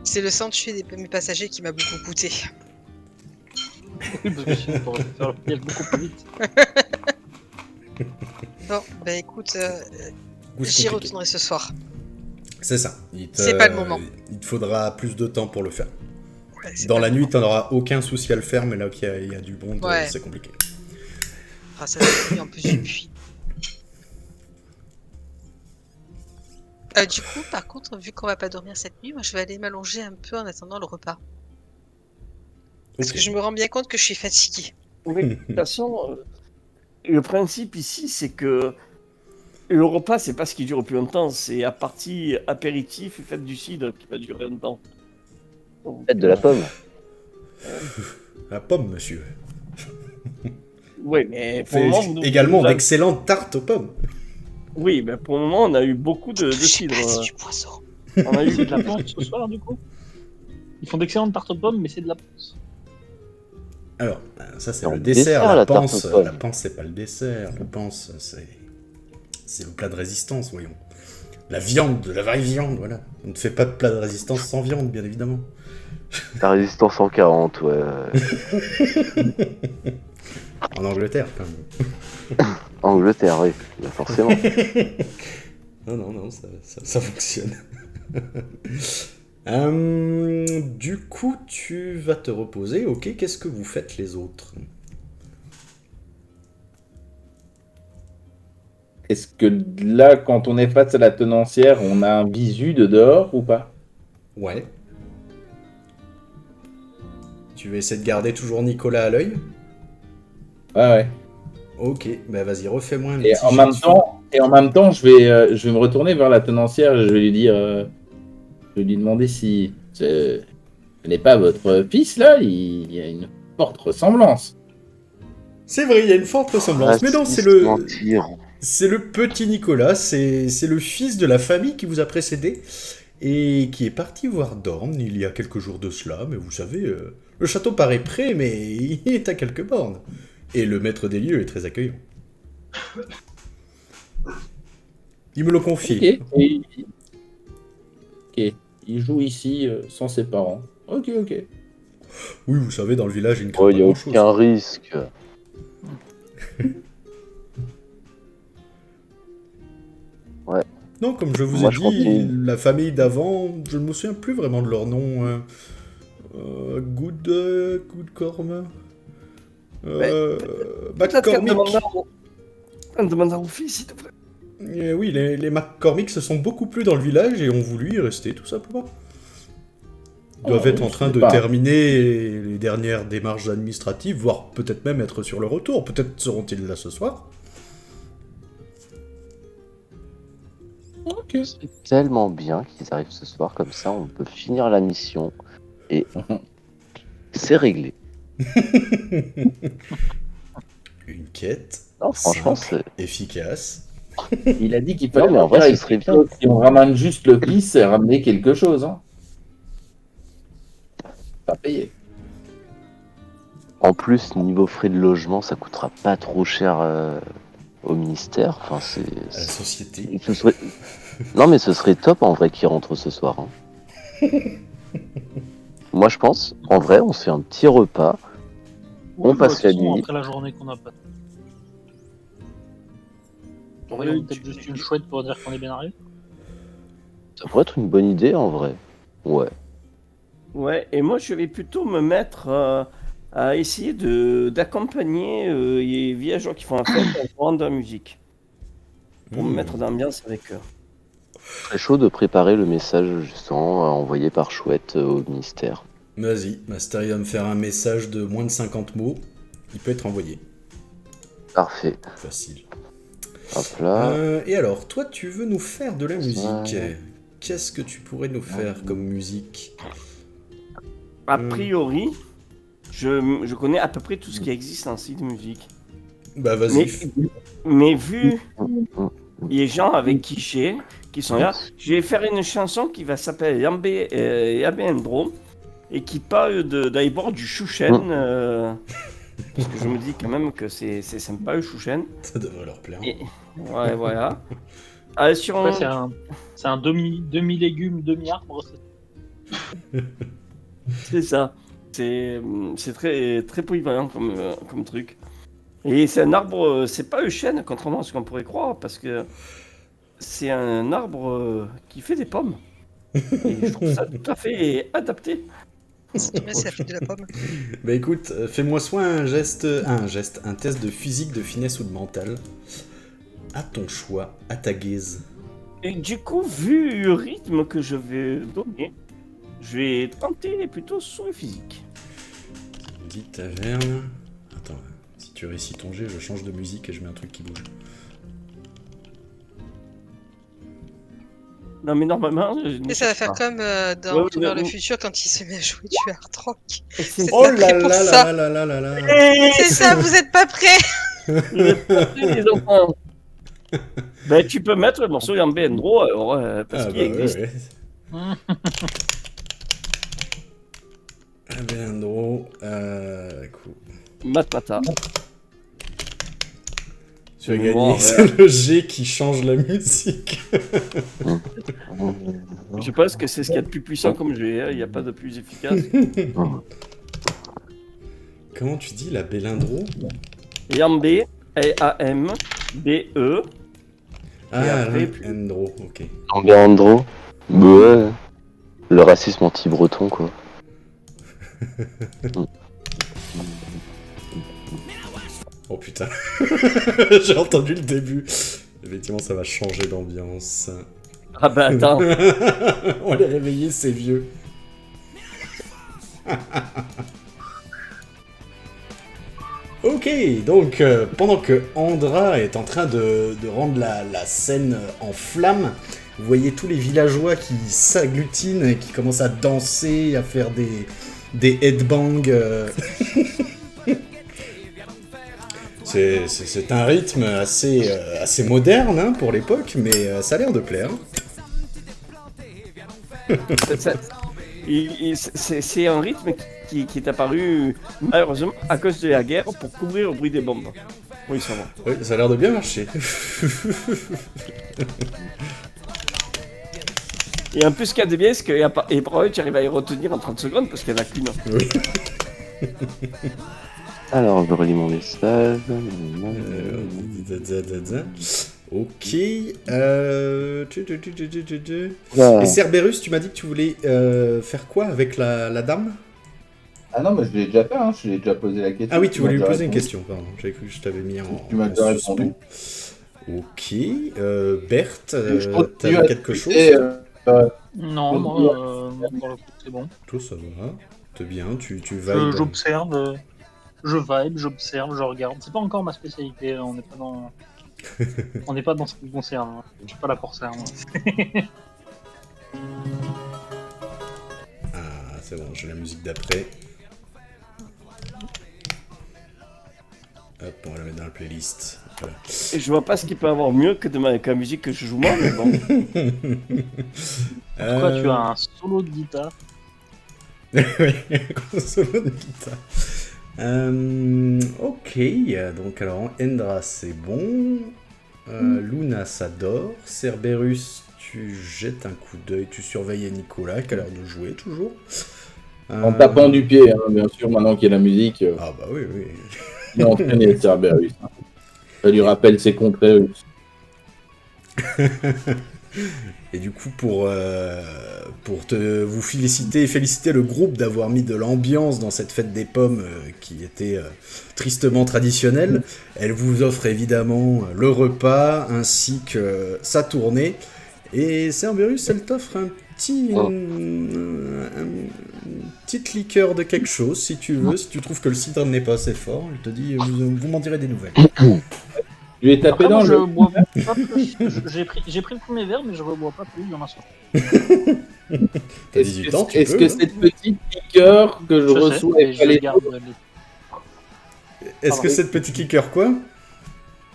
C'est le sang tué mes passagers qui m'a beaucoup coûté. Oui, parce que sinon, t'aurais pu faire le piège beaucoup plus vite. Bon, bah écoute, Coup, c'est j'y compliqué. retournerai ce soir. C'est ça. C'est pas le moment. Il te faudra plus de temps pour le faire. Ouais, c'est Dans pas la le nuit, moment. t'en auras aucun souci à le faire, mais là qu'il y a du monde, Ouais. c'est compliqué. Ah, ça va être en plus du puits. Du coup, par contre, vu qu'on va pas dormir cette nuit, moi je vais aller m'allonger un peu en attendant le repas. Parce Ok. que je me rends bien compte que je suis fatiguée. Oui, de toute façon, le principe ici, c'est que le repas, c'est pas ce qui dure le plus longtemps, c'est la partie apéritif et fête du cidre qui va durer longtemps. Donc, Faites de la pomme. La pomme, monsieur. oui, mais On pour le moment, fait également vous avez- d'excellentes tartes aux pommes. Oui, mais pour le moment, on a eu beaucoup de Je sais cidre. pas, c'est du poisson. On a eu C'est de la panse ce soir, du coup. Ils font d'excellentes tartes aux pommes, mais c'est de la panse. Alors, ça c'est Non, le dessert, la la tarte panse. aux pommes. La panse c'est pas le dessert, la panse c'est le plat de résistance, voyons. La viande, la vraie viande, voilà. On ne fait pas de plat de résistance sans viande, bien évidemment. La résistance en 40, ouais. En Angleterre, quand même. Angleterre, oui, bah, forcément. Non, ça fonctionne. Du coup, tu vas te reposer, ok. Qu'est-ce que vous faites les autres? Est-ce que là, quand on est face à la tenancière, on a un visu de dehors ou pas? Ouais. Tu vas essayer de garder toujours Nicolas à l'œil? Ouais. Ok, bah vas-y, refais-moi un Et petit en jet même de temps, je vais me retourner vers la tenancière et je vais lui dire, je vais lui demander si ce n'est pas votre fils là. Il y a une forte ressemblance. C'est vrai, il y a une forte ressemblance. Mais non, Raciste, c'est mentir. le petit Nicolas, c'est le fils de la famille qui vous a précédé et qui est parti voir Dorne il y a quelques jours de cela. Mais vous savez, le château paraît près, mais il est à quelques bornes. Et le maître des lieux est très accueillant. Il me le confie. Ok. Ok. Il joue ici sans ses parents. Ok. Oui, vous savez, dans le village, il ne craint Oh, pas il n'y a grand-chose. aucun risque. Non, comme je vous Moi, ai je dit, continue. la famille d'avant, je ne me souviens plus vraiment de leur nom. Goodcorm. Peut-être qu'elle McCormick. demandera au fils, s'il te plaît. Oui, les McCormick se sont beaucoup plu dans le village et ont voulu y rester, tout simplement. Ils doivent être en train de terminer les dernières démarches administratives, voire peut-être même être sur le retour. Peut-être seront-ils là ce soir. Ok. C'est tellement bien qu'ils arrivent ce soir, comme ça on peut finir la mission et c'est réglé. Une quête Non, franchement, simple, efficace. Il a dit qu'il Non, fallait mais en vrai, partir ce avec serait quelque bien. chose. Si on ramène juste le fils, c'est ramener quelque chose. Hein. Pas payé. En plus, niveau frais de logement, ça coûtera pas trop cher au ministère. Enfin, À la société. ce serait... Non, mais ce serait top en vrai qu'ils rentrent ce soir. Hein. Moi, je pense, en vrai, on se fait un petit repas. On passe de toute la façon, nuit. après la journée qu'on a pas. On va peut-être juste une chouette pour dire qu'on est bien arrivé. Ça pourrait être une bonne idée en vrai. Ouais. Ouais, et moi, je vais plutôt me mettre à essayer d'accompagner les villageois qui font la fête en jouant de la musique. Pour me mettre d'ambiance avec eux. Très chaud de préparer le message justement envoyé par Chouette au ministère. Vas-y, Master, il va me faire un message de moins de 50 mots. Il peut être envoyé. Parfait. Facile. Hop là. Et alors, toi, tu veux nous faire de la musique. Ouais. Qu'est-ce que tu pourrais nous faire comme musique? A priori, je connais à peu près tout ce qui existe en style de musique. Bah, vas-y. Mais vu les gens avec qui sont là, je vais faire une chanson qui va s'appeler Yabendro et qui parle d'aller boire du chouchen. Parce que je me dis quand même que c'est sympa le chouchen. Ça devrait leur plaire. Et, ouais, voilà. Sur Ouais, c'est un demi-légume, demi-arbre. C'est ça. C'est très, très polyvalent comme truc. Et c'est un arbre, c'est pas le chêne, contrairement à ce qu'on pourrait croire, parce que c'est un arbre qui fait des pommes. Et je trouve ça tout à fait adapté. Mais ça fait de la pomme. Bah écoute, fais-moi soit un test de physique, de finesse ou de mental. À ton choix, à ta guise. Et du coup, vu le rythme que je vais donner, je vais tenter plutôt sur le physique. Dit taverne. Attends, si tu réussis ton jet, je change de musique et je mets un truc qui bouge. Non, mais normalement. Et ça va faire comme dans Ouais, Retour vers le ouais. futur quand il se met à jouer du hard rock. Et c'est Oh là là pour là ça. là là là là là. C'est ça, vous êtes pas prêts? les enfants. Ben, tu peux mettre le morceau en BNDRO, alors, parce Ah qu'il bah existe. ouais. Ah ben non. Cool. Matmata. Tu as Bon, gagné, ouais. c'est le G qui change la musique. Je pense que c'est ce qu'il y a de plus puissant comme jeu, il n'y a pas de plus efficace. Comment tu dis la Bélindro? Yambe, A-M-B-E. Ah, après, Endro, ok. Andro. Ouais. Le racisme anti-breton, quoi. Oh putain. J'ai entendu le début. Effectivement, ça va changer d'ambiance. Ah bah attends. On les réveiller, ces vieux. Ok, donc pendant que Andra est en train de rendre la scène en flammes, vous voyez tous les villageois qui s'agglutinent et qui commencent à danser, à faire des headbangs. C'est un rythme assez moderne hein, pour l'époque, mais ça a l'air de plaire. C'est un rythme qui est apparu malheureusement à cause de la guerre pour couvrir le bruit des bombes. Oui, ça va. Oui, ça a l'air de bien marcher. Et en plus, ce qu'il y a de bien, c'est que et probablement tu arrives à y retenir en 30 secondes parce qu'il n'y en a qu'une. Oui. Alors, je relis mon message. Ok. Oula. Et Cerberus, tu m'as dit que tu voulais faire quoi avec la dame? Ah non, mais je l'ai déjà fait, hein. Je l'ai déjà posé la question. Ah oui, tu voulais lui m'as déjà poser une répondu. question, pardon. J'avais cru que je t'avais mis Tu m'as déjà en répondu. suspens. Ok. Berthe, Je continue t'avais à quelque chose? discuter, Non, moi, pour le coup, c'est bon. Toi, ça va. T'es bien, tu vibes. J'observe, je vibe, j'observe, je regarde. C'est pas encore ma spécialité, on n'est pas dans. On n'est pas dans ce qui me concerne. Hein. Je suis pas la corsaire. Moi. Ah, c'est bon, j'ai la musique d'après. Hop, on va la mettre dans la playlist. Voilà. Et je vois pas ce qu'il peut avoir mieux que que la musique que je joue moi, mais bon. Pourquoi tu as un solo de guitare? Oui, gros solo de guitare. Ok, donc alors Endra c'est bon. Luna ça dort. Cerberus, tu jettes un coup d'œil, tu surveilles Nicolas qui a l'air de jouer toujours. En tapant du pied, hein, bien sûr, maintenant qu'il y a la musique. Ah bah oui, oui. Il est entraîné, Cerberus. Hein. Ça lui rappelle ses contrées russes. Et du coup, pour vous féliciter et féliciter le groupe d'avoir mis de l'ambiance dans cette fête des pommes qui était tristement traditionnelle, elle vous offre évidemment le repas ainsi que sa tournée. Et Cerberus, elle t'offre une petite liqueur de quelque chose, si tu veux. Si tu trouves que le cidre n'est pas assez fort, elle te dit, vous m'en direz des nouvelles. Je lui ai tapé Après, moi, dans je le. bois pas plus. J'ai pris le premier verre, mais je rebois pas plus. Il y en a 100. T'as 18 ans, tu Est-ce peux, que hein. cette petite liqueur que je reçois sais, et est pas je les garde les... Est-ce que cette petite liqueur quoi?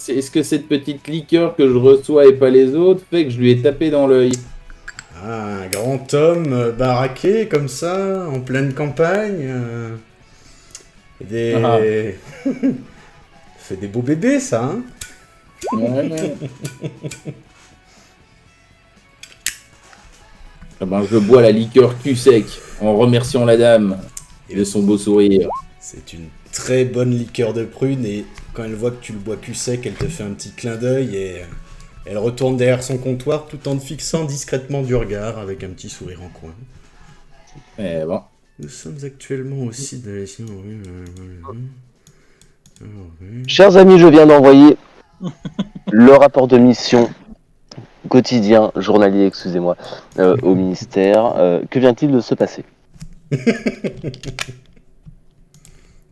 Est-ce que cette petite liqueur que je reçois et pas les autres fait que je lui ai tapé dans l'œil? Ah, un grand homme baraqué comme ça, en pleine campagne. Fait des beaux bébés, ça, hein? Ouais. Ah ben, je bois la liqueur cul sec en remerciant la dame de son beau sourire. C'est une très bonne liqueur de prune et quand elle voit que tu le bois cul sec, elle te fait un petit clin d'œil et elle retourne derrière son comptoir tout en te fixant discrètement du regard avec un petit sourire en coin. Eh bon. Nous sommes actuellement au site de la... Chers amis, je viens d'envoyer le rapport de mission quotidien, journalier, excusez-moi, au ministère. Que vient-il de se passer?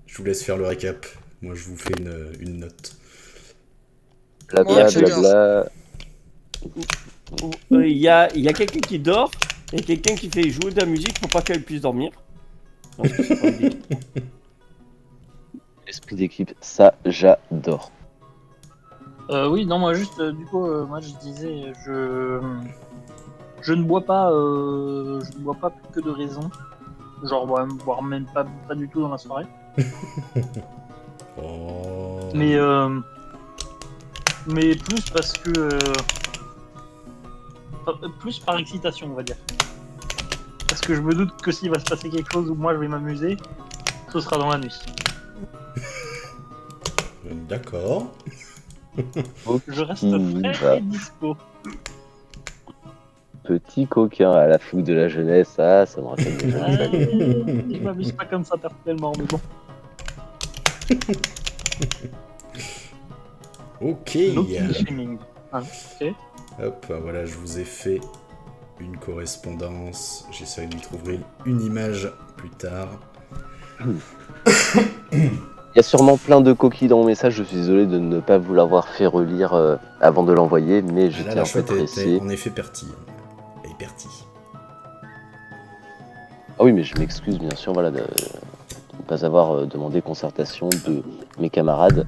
Je vous laisse faire le récap. Moi, je vous fais une note. Blabla, je dors. blabla. Il y a quelqu'un qui dort et quelqu'un qui fait jouer de la musique pour pas qu'elle puisse dormir. Donc, c'est pas une équipe. Esprit d'équipe, ça, j'adore. Oui, non, moi juste, du coup, moi je disais, je ne bois pas, plus que de raison. Genre, voire même pas du tout dans la soirée. Oh. Mais plus parce que, plus par excitation, on va dire. Parce que je me doute que s'il va se passer quelque chose où moi je vais m'amuser, ce sera dans la nuit. D'accord. Je reste Bah, frais et dispo. petit coquin à la fougue de la jeunesse, ça me rappelle des jeunes années. Je m'amuse pas comme ça personnellement, mais bon. Ok. No king shaming. Ah, ok. Hop, voilà, je vous ai fait une correspondance. J'essaie de lui trouver une image plus tard. Il y a sûrement plein de coquilles dans mon message, je suis désolé de ne pas vous l'avoir fait relire avant de l'envoyer, mais Là, j'étais la un peu chouette était pressé. en effet partie. Elle est partie. Ah oui, mais je m'excuse bien sûr voilà, de ne pas avoir demandé concertation de mes camarades.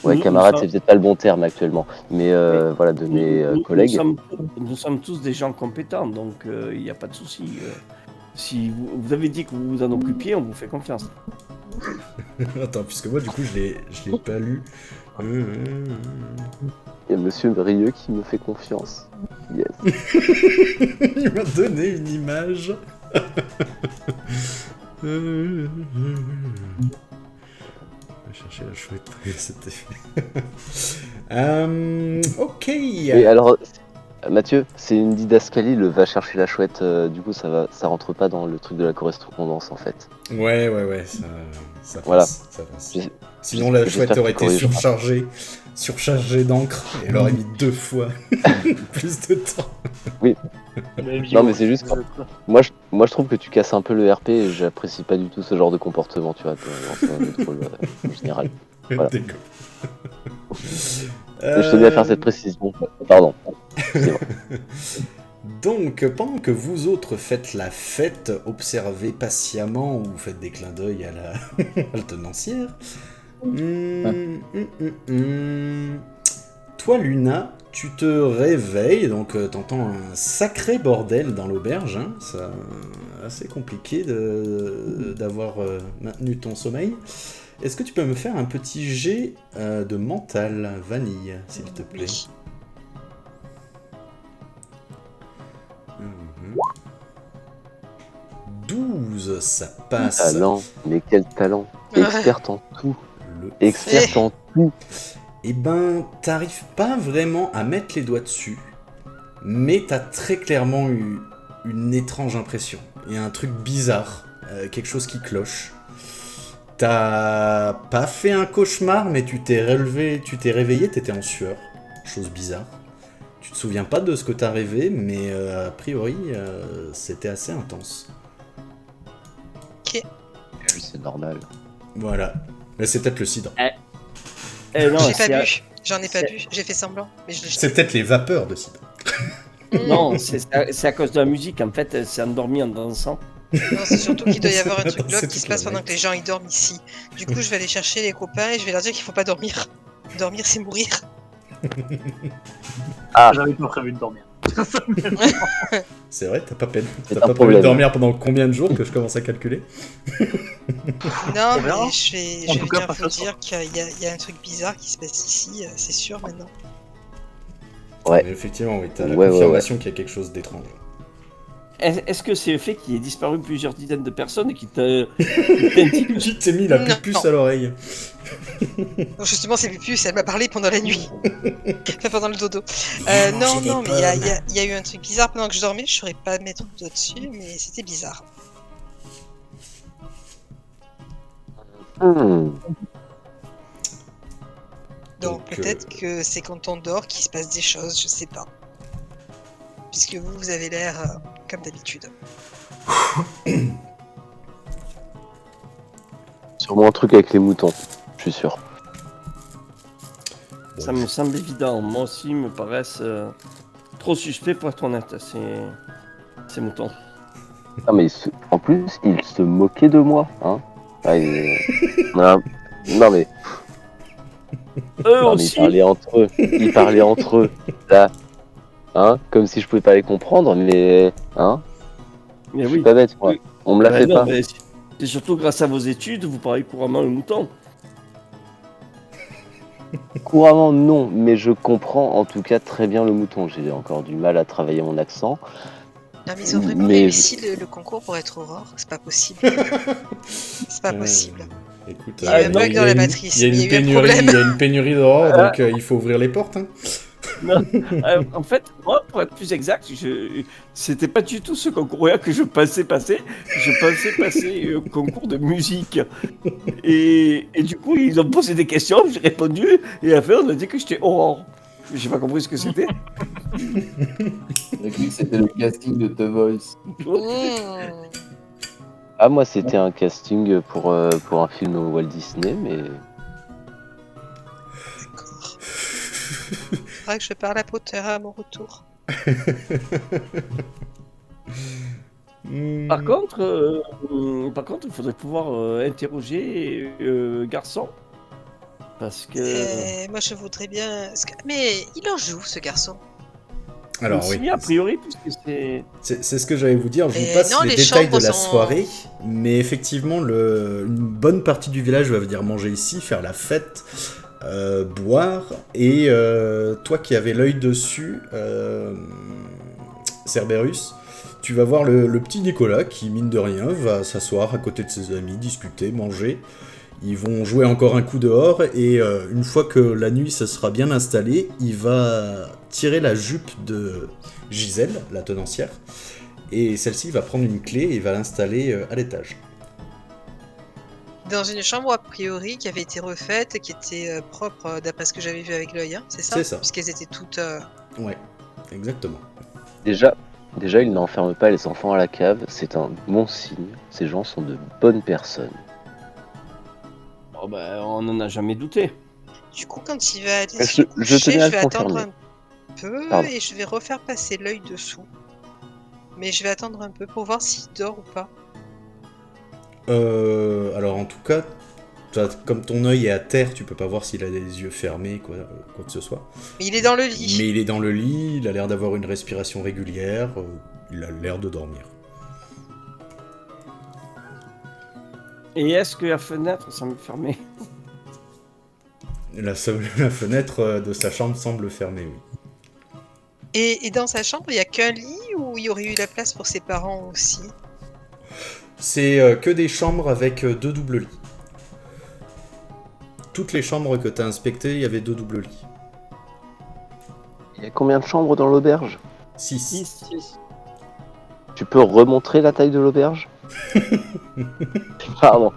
Ouais, Nous camarades, sommes- c'est peut-être pas le bon terme actuellement, mais voilà, de mes collègues. Nous sommes tous des gens compétents, donc il n'y a pas de souci. Si vous avez dit que vous vous en occupiez, on vous fait confiance. Attends, puisque moi, du coup, je l'ai pas lu. Il y a Monsieur Brieux qui me fait confiance. Yes. Il m'a donné une image. Je vais chercher la chouette. C'était ok. Et alors, Mathieu, c'est une didascalie, le va chercher la chouette, du coup ça rentre pas dans le truc de la correspondance en fait. Ouais, ça passe. Voilà. Ça passe. J'es- Sinon, la j'espère chouette aurait qu'il été corrigera. surchargée d'encre, et elle aurait mis 2 fois plus de temps. Non, mais c'est juste que- Moi je trouve que tu casses un peu le RP et j'apprécie pas du tout ce genre de comportement, tu vois, dans le rôle en général. Voilà. D'accord. Je tenais à faire cette précision. Pardon. Excusez-moi. Donc, pendant que vous autres faites la fête, observez patiemment ou faites des clins d'œil à la à la tenancière. Toi, Luna, tu te réveilles, donc t'entends un sacré bordel dans l'auberge. Hein, ça, assez compliqué d'avoir maintenu ton sommeil. Est-ce que tu peux me faire un petit jet de mental, Vanille, s'il te plaît? Oui. 12, ça passe. Talent, mais quel talent. Ouais. Experte en tout. Le... Experte en tout. Eh ben, t'arrives pas vraiment à mettre les doigts dessus, mais t'as très clairement eu une étrange impression. Il y a un truc bizarre, quelque chose qui cloche. T'as pas fait un cauchemar, mais tu t'es réveillé, t'étais en sueur. Chose bizarre. Tu te souviens pas de ce que t'as rêvé, mais a priori, c'était assez intense. C'est normal. Voilà. Mais c'est peut-être le cidre. Non, J'ai c'est- pas bu. J'en ai pas c'est- bu. J'ai fait semblant. Mais je l'ai C'est peut-être les vapeurs de cidre. Non, c'est à cause de la musique. En fait, elle s'est endormie en dansant. Non, c'est surtout qu'il doit y avoir un Attends, truc c'est glauque qui toute se passe la pendant night. que les gens ils dorment ici. Du coup, je vais aller chercher les copains et je vais leur dire qu'il faut pas dormir. Dormir, c'est mourir. J'avais pas prévu de dormir. C'est vrai, t'as pas C'est prévu un de problème. dormir pendant combien de jours que je commence à calculer? Non, On verra. mais je En vais tout cas, bien pas vous ce dire qu'il y a un truc bizarre qui se passe ici, c'est sûr maintenant. Ouais. Mais effectivement, oui, t'as la Ouais, confirmation qu'il y a quelque chose d'étrange. Est-ce que c'est le fait qu'il ait disparu plusieurs dizaines de personnes et qui t'indique Tu t'es mis la Non. puce à l'oreille. Non, justement, c'est Pupus, elle m'a parlé pendant la nuit. Enfin, pendant le dodo. Non, j'ai non, des mais il pommes. y a eu un truc bizarre pendant que je dormais, je saurais pas mettre le doigt dessus, mais c'était bizarre. Donc Donc, peut-être que c'est quand on dort qu'il se passe des choses, je sais pas. puisque vous avez l'air comme d'habitude. Sûrement un truc avec les moutons, je suis sûr. Ça me semble évident. Moi aussi, ils me paraissent trop suspects pour être honnête, ces moutons. Ah, mais en plus, ils se moquaient de moi, hein. Ah, non, mais Eux non, mais aussi. ils parlaient entre eux, là, hein, comme si je pouvais pas les comprendre, mais hein, Mais je suis oui. pas bête, moi. Oui. On me la fait Non, pas. mais c'est surtout grâce à vos études, vous parlez couramment le mouton. Couramment, non, mais je comprends en tout cas très bien le mouton. J'ai encore du mal à travailler mon accent. Non, mais ils ont vraiment Mais- réussi le concours pour être Aurore. C'est pas possible. C'est pas possible. Écoute, Il y a eu un bug dans la matrice, Il y a il y a eu un pénurie, problème. il y a une pénurie d'Aurore, donc il faut ouvrir les portes. Hein. En fait, moi, pour être plus exact, c'était pas du tout ce concours-là que je pensais passer. Je pensais passer au concours de musique. Et du coup, ils ont posé des questions, j'ai répondu, et à la fin, on a dit que j'étais Aurore. J'ai pas compris ce que c'était. J'ai cru que c'était le casting de The Voice. Mmh. Ah, moi, c'était un casting pour un film Walt Disney, mais D'accord. Faudra que je parle à Potter à mon retour. Par contre, il faudrait pouvoir interroger Garçon. Parce que. Moi, je voudrais bien. Mais il en joue, ce garçon. Alors si, oui, a priori, puisque c'est. c'est ce que j'allais vous dire. Je vous Et passe non, les les détails de chambres la sont- soirée, mais effectivement, une bonne partie du village va venir manger ici, faire la fête, boire, et toi qui avais l'œil dessus, Cerberus, tu vas voir le petit Nicolas qui, mine de rien, va s'asseoir à côté de ses amis, discuter, manger. Ils vont jouer encore un coup dehors, et une fois que la nuit se sera bien installée, il va tirer la jupe de Gisèle, la tenancière, et celle-ci va prendre une clé et va l'installer à l'étage. Dans une chambre, a priori, qui avait été refaite, qui était propre, d'après ce que j'avais vu avec l'œil, hein, c'est ça? C'est ça. Puisqu'elles étaient toutes. Ouais, exactement. déjà, ils n'enferment pas les enfants à la cave. C'est un bon signe. Ces gens sont de bonnes personnes. Oh, bah, on n'en a jamais douté. Du coup, quand il va aller Je- se je coucher, tenais à je vais le attendre confirmer. un peu Pardon. et je vais refaire passer l'œil dessous. Mais je vais attendre un peu pour voir s'il dort ou pas. Alors en tout cas, comme ton œil est à terre, tu peux pas voir s'il a des yeux fermés, quoi que ce soit. Mais il est dans le lit. Mais il est dans le lit, il a l'air d'avoir une respiration régulière, il a l'air de dormir. Et est-ce que la fenêtre semble fermée? La fenêtre de sa chambre semble fermée, oui. Et dans sa chambre, il n'y a qu'un lit ou il y aurait eu la place pour ses parents aussi? C'est que des chambres avec 2 doubles lits. Toutes les chambres que tu as inspectées, il y avait 2 doubles lits. Il y a combien de chambres dans l'auberge? 6. Tu peux remontrer la taille de l'auberge? Pardon.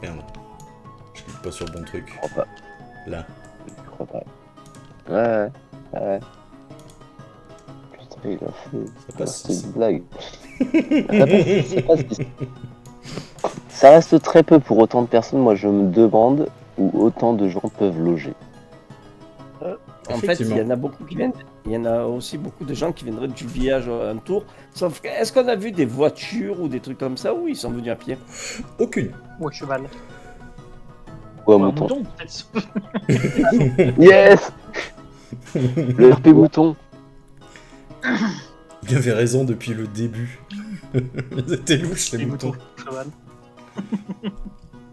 Merde. Je clique pas sur le bon truc. Je crois pas. Là. Je crois pas. Ouais. Putain, il a fait. Ça passe C'est ici. une blague. Ça passe ici. Ça reste très peu pour autant de personnes. Moi, je me demande où autant de gens peuvent loger. En fait, il y en a beaucoup qui viennent. Il y en a aussi beaucoup de gens qui viendraient du village alentour. Sauf que, est-ce qu'on a vu des voitures ou des trucs comme ça ou ils sont venus à pied? Aucune. Ou un cheval. Ou un Ou un mouton. mouton, peut-être. Yes. Le RP mouton. Il avait raison depuis le début. Ils étaient louches, les Les moutons. moutons, cheval.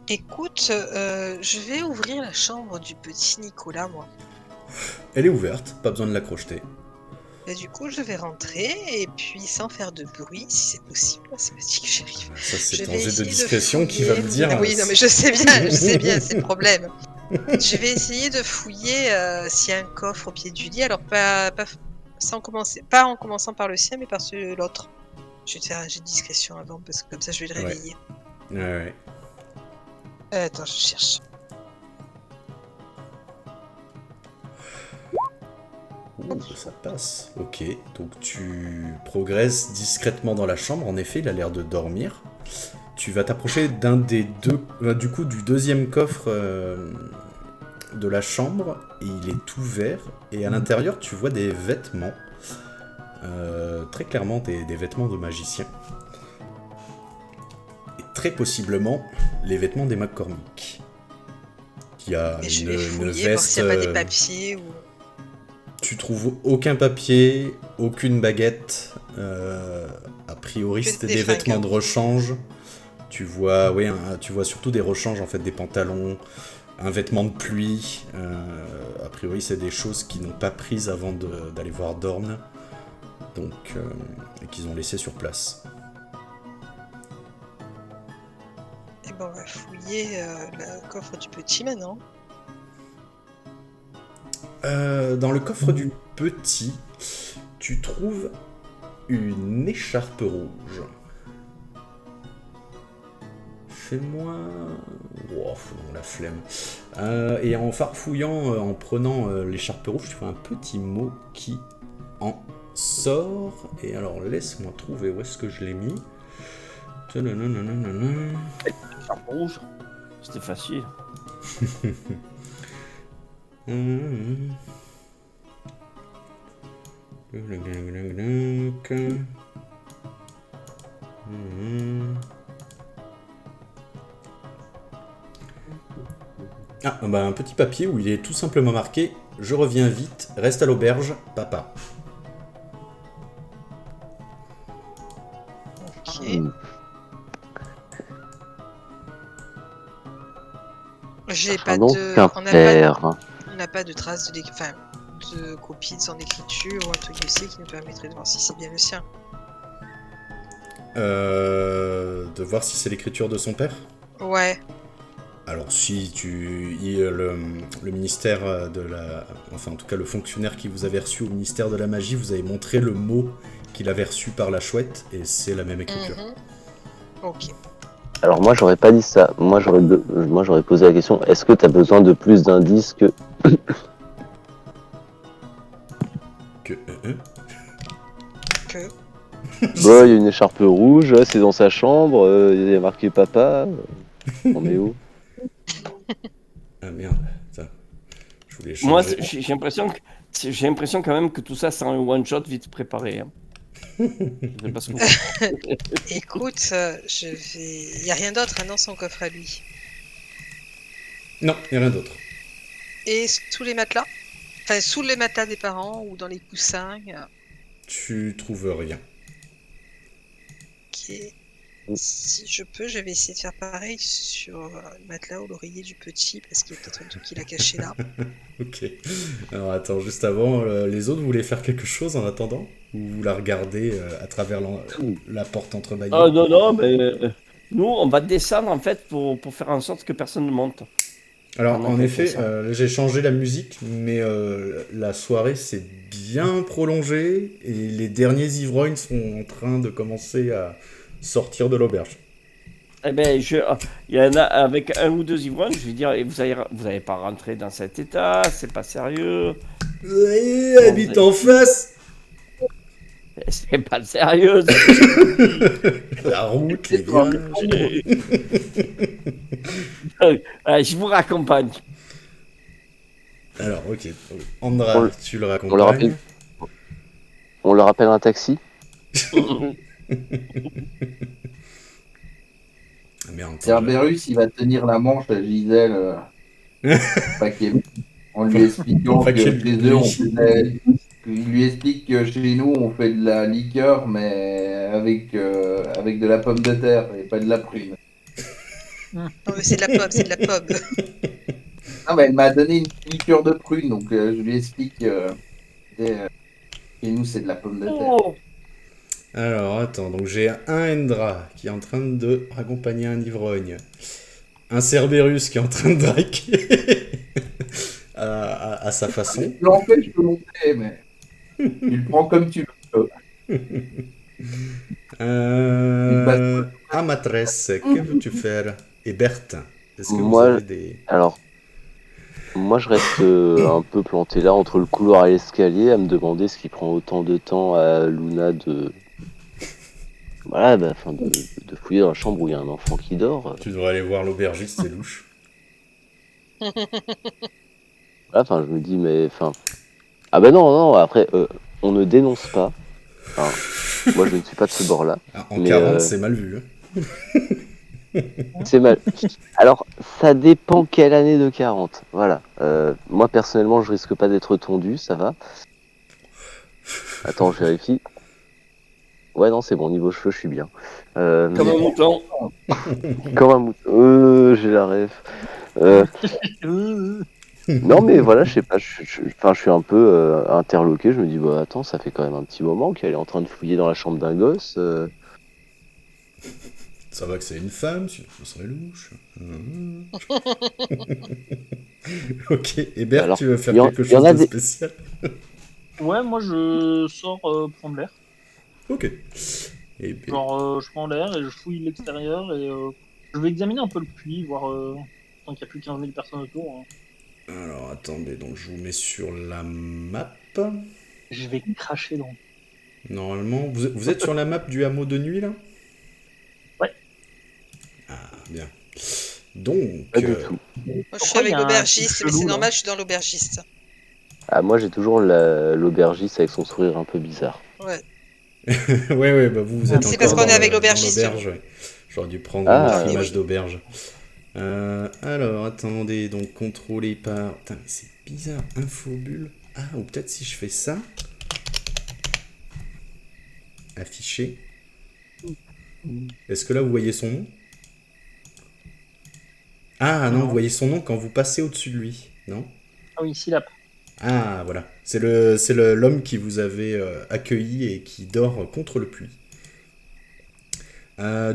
Écoute, je vais ouvrir la chambre du petit Nicolas, moi. Elle est ouverte, pas besoin de la crocheter. Et du coup, je vais rentrer et puis sans faire de bruit, si c'est possible. C'est pas dit que j'arrive. Ça, c'est Je ton vais jet de essayer discrétion qui va me dire. Ah oui, non, mais je sais bien, c'est le problème. Je vais essayer de fouiller s'il y a un coffre au pied du lit. Alors, pas en commençant par le sien, mais par l'autre. Je vais faire un jet de discrétion avant, parce que comme ça, je vais le Ouais. réveiller. Ouais. Attends, je cherche. Ça passe. Ok, donc tu progresses discrètement dans la chambre. En effet, il a l'air de dormir. Tu vas t'approcher d'un des deux, du deuxième coffre de la chambre, et il est ouvert. Et à l'intérieur, tu vois des vêtements, très clairement des vêtements de magicien. Et très possiblement les vêtements des McCormick. Qui a Et je une vais fouiller, voir veste. s'il n'y a pas des papiers ou... Tu trouves aucun papier, aucune baguette. A priori, Que c'était des des fringues, vêtements hein. de rechange. Tu vois, tu vois surtout des rechanges, en fait, des pantalons, un vêtement de pluie. A priori, c'est des choses qu'ils n'ont pas prises avant d'aller voir Dorn. Donc, et qu'ils ont laissé sur place. Et ben, on va fouiller le coffre du petit maintenant. Dans le coffre du petit, tu trouves une écharpe rouge. Fais-moi... Oh, non, la flemme. Et en farfouillant, en prenant l'écharpe rouge, tu vois un petit mot qui en sort. Et alors, laisse-moi trouver où est-ce que je l'ai mis. Charpe rouge. C'était facile. Ah, bah un petit papier où il est tout simplement marqué « Je reviens vite, reste à l'auberge, papa Ok. Hmm. J'ai Ça pas sera donc de... un père. On n'a pas de traces de copie de son écriture ou un truc de ci qui nous permettrait de voir si c'est bien le sien. De voir si c'est l'écriture de son père. Ouais. Alors si le ministère de la... Enfin en tout cas le fonctionnaire qui vous avait reçu au ministère de la magie vous avait montré le mot qu'il avait reçu par la chouette et c'est la même écriture. Ok. Alors moi j'aurais pas dit ça. Moi j'aurais posé la question, est-ce que t'as besoin de plus d'indices que... Que... Que... Bah, il y a une écharpe rouge, c'est dans sa chambre, il y a marqué papa. On est où? Ah merde, ça. Je voulais changer. Moi, j'ai l'impression quand même que tout ça, c'est un one-shot vite préparé. Hein. Je sais pas ce que vous- Écoute, il n'y a rien d'autre hein, dans son coffre à lui. Non, il n'y a rien d'autre. Et sous les matelas? Enfin, sous les matelas des parents ou dans les coussins. Tu trouves rien. Ok. Si je peux, je vais essayer de faire pareil sur le matelas ou l'oreiller du petit parce qu'il y a peut-être un truc qu'il a caché là. Ok. Alors attends, juste avant, les autres, vous voulez faire quelque chose en attendant? Ou vous la regardez à travers la porte entrebâillée? Ah non, mais nous, on va descendre en fait pour faire en sorte que personne ne monte. Alors, On a en fait effet, ça. j'ai changé la musique, mais la soirée s'est bien prolongée et les derniers ivrognes sont en train de commencer à sortir de l'auberge. Eh ben, il y en a avec un ou deux ivrognes, je vais dire, et vous avez pas rentré dans cet état, c'est pas sérieux, Habite en face. c'est pas sérieux. La route, les virages. Je vous raccompagne. Alors, ok. Andra, tu le on leur raccompagnes. On leur appelle un taxi? Ah, merde, Cerberus, il va tenir la manche à Gisèle en lui expliquant Pas que qu'elle chez lui. eux, il lui explique que chez nous, on fait de la liqueur, mais avec de la pomme de terre et pas de la prune. Non, mais c'est de la pomme, c'est de la pomme. Ah, mais elle m'a donné une liqueur de prune, donc je lui explique que chez nous, c'est de la pomme de terre. Oh. Alors, attends, donc j'ai un Endra qui est en train de raccompagner un ivrogne. Un Cerberus qui est en train de draguer à sa façon. Tu l'empêches de monter, mais tu le prends comme tu veux. Amatresse, que veux-tu faire? Et Berthe, est-ce que vous Moi, avez des... alors, Moi, je reste un peu planté là entre le couloir et l'escalier à me demander ce qui prend autant de temps à Luna de. Voilà, de fouiller dans la chambre où il y a un enfant qui dort. Tu devrais aller voir l'aubergiste, c'est louche. Voilà, je me dis, mais. Ah bah non, après, on ne dénonce pas. Enfin, moi, je ne suis pas de ce bord-là. Ah, en Mais, 40, c'est mal vu. Hein. C'est mal. Alors, ça dépend quelle année de 40. Voilà. Moi, personnellement, je risque pas d'être tondu, ça va. Attends, je vérifie. Ouais, non, c'est bon, niveau cheveux, je suis bien. Comme un mouton. Comme un mouton. J'ai la ref. Non, mais voilà, je sais pas, je suis un peu interloqué. Je me dis, bah attends, ça fait quand même un petit moment qu'elle est en train de fouiller dans la chambre d'un gosse. Ça va que c'est une femme, sinon ce serait louche. Ok, Hébert, Alors, tu veux faire il y en- quelque il y en chose a de des- spécial? Ouais, moi je sors prendre l'air. Ok. Et bien, Genre, je prends l'air et je fouille l'extérieur et je vais examiner un peu le puits, voir tant qu'il n'y a plus 15 000 personnes autour. Hein. alors attendez, donc je vous mets sur la map. Je vais cracher dans. Normalement, vous êtes sur la map du hameau de nuit là? Ouais. Ah, bien. Donc, Pas du tout. Moi, je suis Pourquoi avec il y a un l'aubergiste, truc mais chelou, c'est là normal, je suis dans l'aubergiste. Ah, moi, j'ai toujours l'aubergiste avec son sourire un peu bizarre. Ouais. ouais, bah vous êtes C'est encore parce qu'on est avec dans l'aubergiste, l'auberge. Ouais. J'aurais dû prendre Ah, une autre Attendez, image oui. d'auberge. Alors, attendez, donc contrôlé par... Putain, mais c'est bizarre, infobulle. Ah, ou peut-être si je fais ça. Afficher. Est-ce que là, vous voyez son nom? Ah, non, Non. vous voyez son nom quand vous passez au-dessus de lui, non? Ah oui, Silap. Ah, voilà. C'est l'homme qui vous avait accueilli et qui dort contre le puits.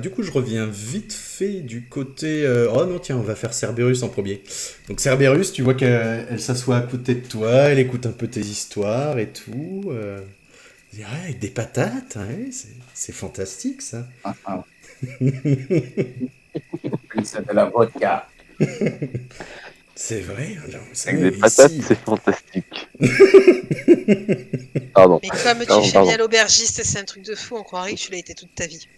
Du coup, je reviens vite fait du côté... Oh non, tiens, on va faire Cerberus en premier. Donc Cerberus, tu vois qu'elle s'assoit à côté de toi, elle écoute un peu tes histoires et tout. Ouais, avec des patates, ouais, c'est fantastique ça. C'est de la vodka. C'est vrai, alors, ça, Avec des ici- patates, c'est fantastique. Pardon. Mais comme tu Pardon, fais pardon. bien l'aubergiste, c'est un truc de fou, on croirait que tu l'as été toute ta vie.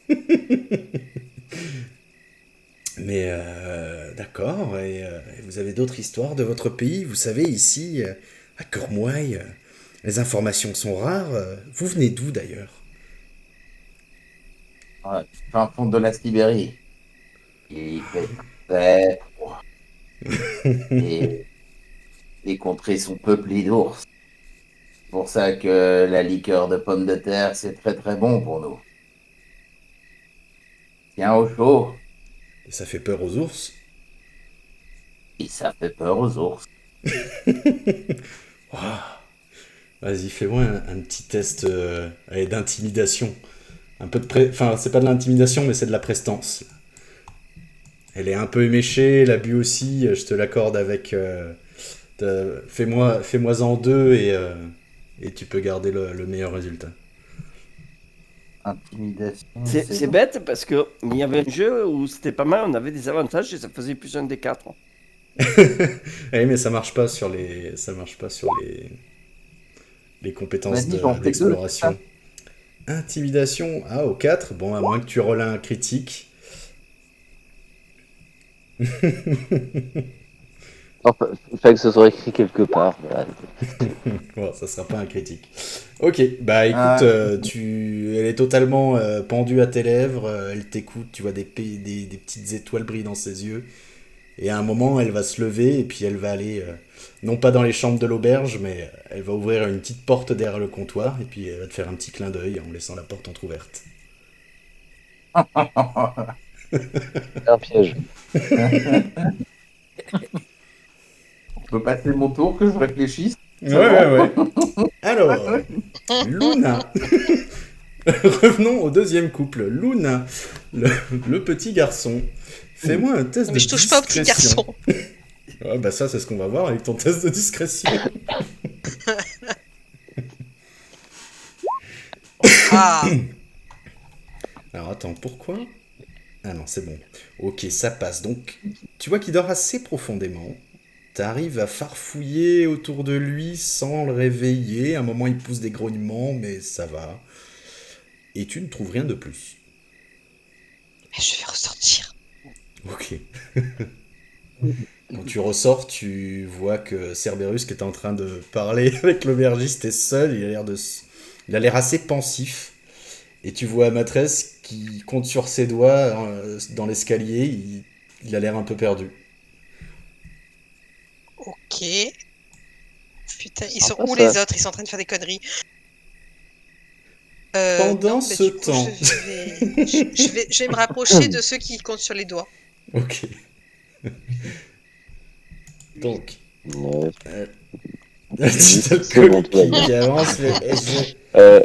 Mais d'accord, et vous avez d'autres histoires de votre pays? Vous savez, ici, à Cornouailles, les informations sont rares. Vous venez d'où d'ailleurs? Ouais, fin fond de la Sibérie. Il fait très froid. Et les contrées sont peuplées d'ours. C'est pour ça que la liqueur de pommes de terre, c'est très très bon pour nous. Tiens au chaud, Et ça fait peur aux ours? et ça fait peur aux ours. Ouah. Vas-y, fais-moi un petit test allez, d'intimidation. Un peu de Enfin, c'est pas de l'intimidation, mais c'est de la prestance. Elle est un peu éméchée, elle a bu aussi, je te l'accorde avec... Fais-moi en deux et tu peux garder le meilleur résultat. Intimidation. C'est bête parce que il y avait un jeu où c'était pas mal, on avait des avantages et ça faisait plus un des 4. Oui, mais ça marche pas sur les compétences Vas-y, j'en fais deux, d'exploration. Intimidation, ah, au 4, bon, à moins que tu rolles un critique. Enfin, il fallait que ce soit écrit quelque part. Voilà. Bon, ça sera pas un critique. Ok, bah écoute, Ah. elle est totalement pendue à tes lèvres, elle t'écoute, tu vois des petites étoiles briller dans ses yeux. Et à un moment, elle va se lever et puis elle va aller, non pas dans les chambres de l'auberge, mais elle va ouvrir une petite porte derrière le comptoir et puis elle va te faire un petit clin d'œil en laissant la porte entrouverte. Un piège. On peut passer mon tour que je réfléchisse. Ouais. Alors, Luna. Revenons au deuxième couple. Luna, le petit garçon. Fais-moi un test Mais de je touche pas au petit discrétion. garçon. Ouais, bah ça, c'est ce qu'on va voir avec ton test de discrétion. Ah, Alors attends, pourquoi? Ah non, c'est bon. Ok, ça passe. Donc, tu vois qu'il dort assez profondément. T'arrives à farfouiller autour de lui sans le réveiller. À un moment, il pousse des grognements, mais ça va. Et tu ne trouves rien de plus. Je vais ressortir. Ok. Quand tu ressors, tu vois que Cerberus, qui est en train de parler avec l'aubergiste, est seul. Il a l'air assez pensif. Et tu vois Matresse qui compte sur ses doigts dans l'escalier. Il a l'air un peu perdu. Ok. Putain, ils sont Sympa, où ça. les autres? Ils sont en train de faire des conneries. Pendant Non, ce du coup, temps. je vais me rapprocher de ceux qui comptent sur les doigts. Ok. Donc, Ouais, t'as le c'est bon, coq tout va bien. qui avance. Mais Euh,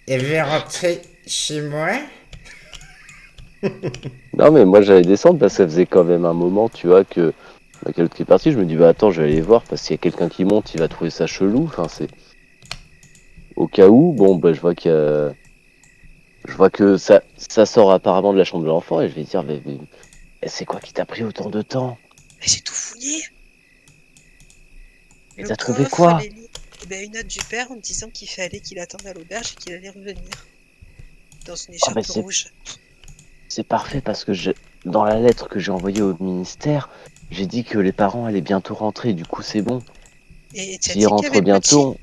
je vais rentrer chez moi. non, mais moi j'allais descendre parce que ça faisait quand même un moment, tu vois, que quelqu'un est parti. Je me dis, bah attends, je vais aller voir parce qu'il y a quelqu'un qui monte, il va trouver ça chelou. Enfin, c'est au cas où. Bon, bah je vois que ça sort apparemment de la chambre de l'enfant et je vais dire, mais c'est quoi qui t'a pris autant de temps? Mais j'ai tout fouillé. Et Le t'as trouvé coffre, quoi? les livres. Et ben, une note du père en me disant qu'il fallait qu'il attende à l'auberge et qu'il allait revenir. Dans une Ah, bah écharpe rouge. c'est parfait parce que dans la lettre que j'ai envoyée au ministère, j'ai dit que les parents allaient bientôt rentrer. Du coup, c'est bon. Et tu as S'ils dit qu'il y avait rentrent le petit? bientôt,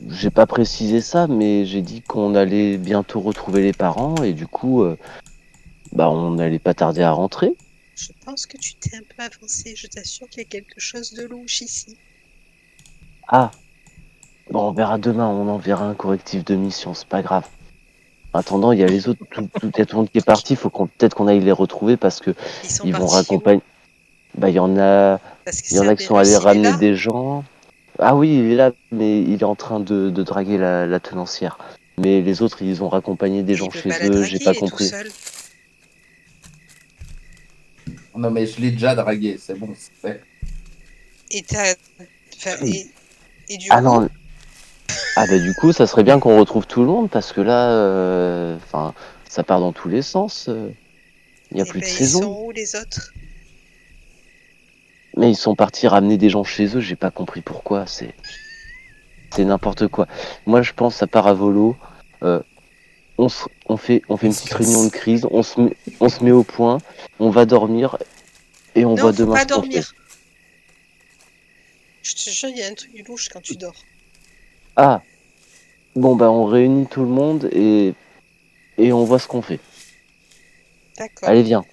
j'ai pas précisé ça, mais j'ai dit qu'on allait bientôt retrouver les parents et du coup, bah, on n'allait pas tarder à rentrer. Je pense que tu t'es un peu avancé. Je t'assure qu'il y a quelque chose de louche ici. Ah, bon, on verra demain, on enverra un correctif de mission, c'est pas grave. En attendant, il y a les autres, il y a tout le monde qui est parti, faut peut-être qu'on aille les retrouver parce que Ils sont ils vont partis où? raccompagner. Bah, Parce que il y en a qui sont allés Cerberus, il est ramener là. des gens. Ah oui, il est là, mais il est en train de draguer la tenancière. Mais les autres, ils ont raccompagné des Mais il gens peut chez pas la eux, j'ai draguer, pas il est tout compris. seul. Non, mais je l'ai déjà dragué, c'est bon, c'est fait. Et t'as. Enfin, et du Ah coup, non, ah bah du coup, ça serait bien qu'on retrouve tout le monde parce que là, enfin, ça part dans tous les sens. Il n'y a eh plus de ben, ils saison. sont où les autres? Mais ils sont partis ramener des gens chez eux, j'ai pas compris pourquoi. C'est n'importe quoi. Moi, je pense, ça part à volo. Euh, on fait On une se petite réunion de casse. crise, on se met au point, on va dormir et on Non, voit faut demain pas ce qu'on fait. dormir. Je te jure, il y a un truc louche quand tu dors. Ah, bon bah on réunit tout le monde et on voit ce qu'on fait. D'accord. Allez, viens.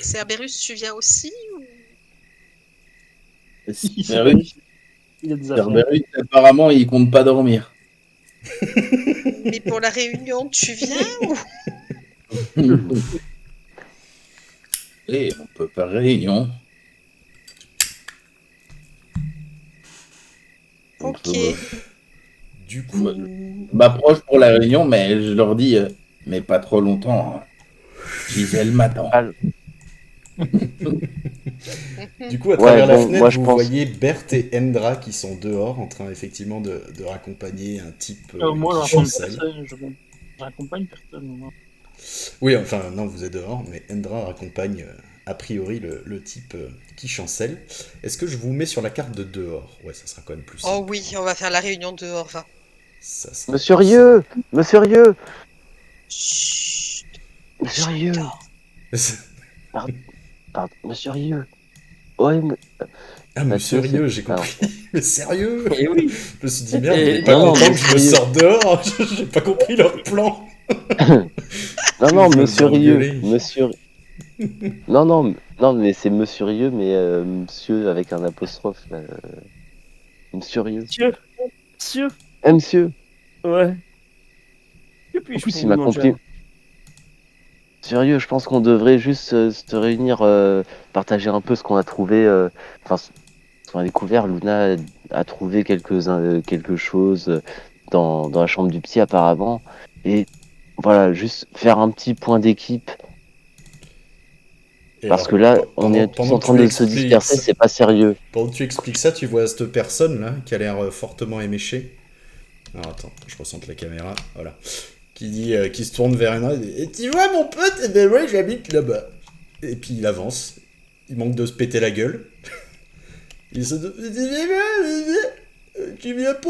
Cerberus, tu viens aussi ou... Il s'est planifié. Il a des affaires. Cerberus, apparemment, il compte pas dormir. Mais pour la réunion, tu viens ou... Et on peut faire réunion. Ok. Du coup, Je m'approche pour la réunion, mais je leur dis, mais pas trop longtemps, hein. Gisèle m'attend. Ah, du coup, à ouais, travers la bon, fenêtre, moi je vous pense. voyez Berthe et Endra qui sont dehors en train effectivement de raccompagner un type Moi, qui j'entends chancelle. personne, j'accompagne personne. Moi. Oui, enfin, non, vous êtes dehors, mais Endra raccompagne a priori le type qui chancelle. Est-ce que je vous mets sur la carte de dehors? Ouais, ça sera quand même plus Oh simple. oui, on va faire la réunion dehors, va. Ça sera Monsieur plus Rieux! Monsieur Rieux! Chut. Monsieur Rieux! simple. Pardon, Monsieur Rieux! Ouais, Ah, mais Mathieu, c'est. sérieux, j'ai Ah, compris. Mais sérieux? Et oui. Je me suis dit, merde, il Et est pas non, content mais que je me sérieux. sorte dehors. J'ai pas compris leur plan. non, Ils non, veulent Monsieur Rieux! m'engueuler. Monsieur. Non, non, non, mais c'est Monsieur Rieux, mais Monsieur avec un apostrophe. Monsieur Rieux. Monsieur. Monsieur! Ouais. Que En puis-je plus, pour il vous, m'a mon compris. jeune? Sérieux, je pense qu'on devrait juste se réunir, partager un peu ce qu'on a trouvé, enfin, ce qu'on a découvert. Luna a trouvé quelque chose dans la chambre du psy apparemment. Et voilà, juste faire un petit point d'équipe. Et Parce alors, que là, on est tous pendant en que train tu de se expliques disperser, c'est pas sérieux. pendant que tu expliques ça, tu vois cette personne là qui a l'air fortement éméchée. Alors attends, je ressente la caméra, voilà. Qui dit, qui se tourne vers une autre et dit, et tu vois mon pote, eh ben ouais, j'habite là-bas. Et puis il avance. Il manque de se péter la gueule. Il se dit, tu viens pas?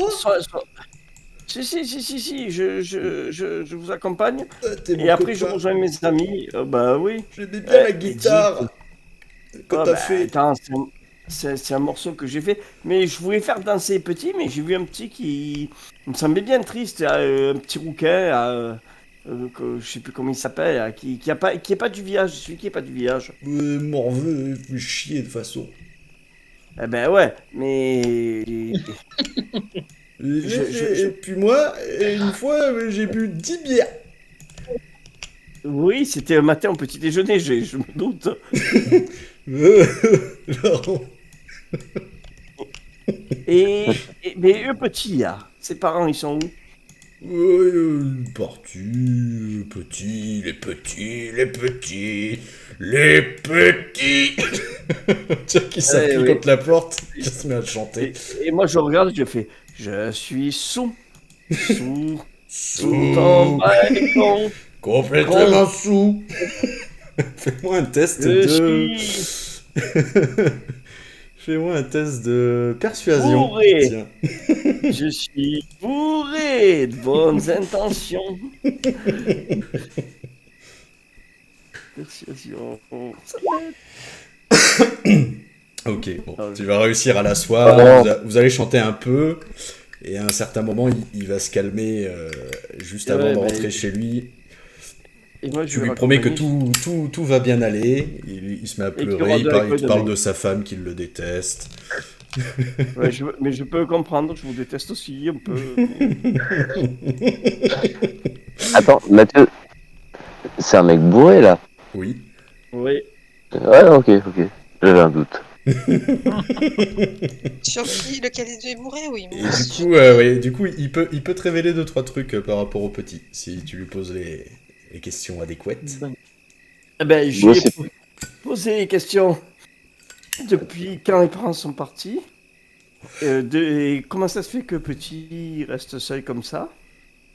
Si, je vous accompagne. T'es mon Et après, je copain. rejoins mes amis. Bah oui. J'aimais bien la Et guitare que Ah, t'as bah, fait. attends, c'est un morceau que j'ai fait. Mais je voulais faire danser les petits, mais j'ai vu un petit qui il me semblait bien triste. Un petit rouquin, que, je sais plus comment il s'appelle, qui est pas du village, celui qui est pas du village. Morveux, il fait chier de toute façon. Eh ben ouais, mais... Et puis moi, une fois, j'ai bu 10 bières. Oui, c'était un matin au petit déjeuner, je me doute. Laurent. Mais eux petits, là, ses parents, ils sont où? Parti, les petits. Tiens, qui s'appuie oui. contre la porte, qui se met à chanter. Et moi, je regarde, je fais, je suis sous ton balcon. Complètement sous. Fais-moi un test Je de... suis Fais-moi un test de persuasion. bourré. Tiens. Je suis bourré de bonnes intentions. Persuasion. Ça m'aide. Ok, bon, Ah, tu vas réussir à l'asseoir, vous allez chanter un peu, et à un certain moment, il va se calmer juste avant Ouais, de mais- rentrer chez lui. Et moi, je Tu vais lui promets que raccompagner. tout va bien aller, il se met à qu'il y pleurer, aura de l'alcool il te parle dedans. de sa femme qui le déteste. Ouais, mais je peux comprendre, je vous déteste aussi un peu. Attends, Mathieu, c'est un mec bourré là. Oui. Oui. Ouais, ok. J'avais un doute. Sur qui, lequel des deux est bourré? Oui, Et moi du aussi. coup, du coup, il peut te révéler 2-3 trucs par rapport au petit, si tu lui poses les questions adéquates. Eh ben, je Moi, lui ai c'est- posé les questions depuis quand les parents sont partis. Et comment ça se fait que petit reste seul comme ça?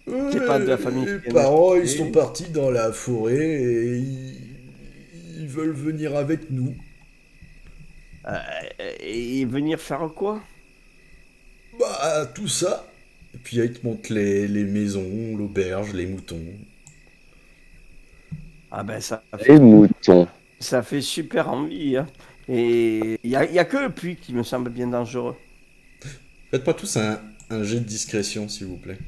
Qu'il y ait pas de la famille Les qui vienne parents, ils l'acheter. sont partis dans la forêt et ils veulent venir avec nous. Et venir faire quoi? Bah, tout ça. Et puis, ils te montrent les maisons, l'auberge, les moutons. Ah ben Les moutons. ça fait super envie. Hein. Et il y a que le puits qui me semble bien dangereux. Faites-moi tous un jet de discrétion, s'il vous plaît.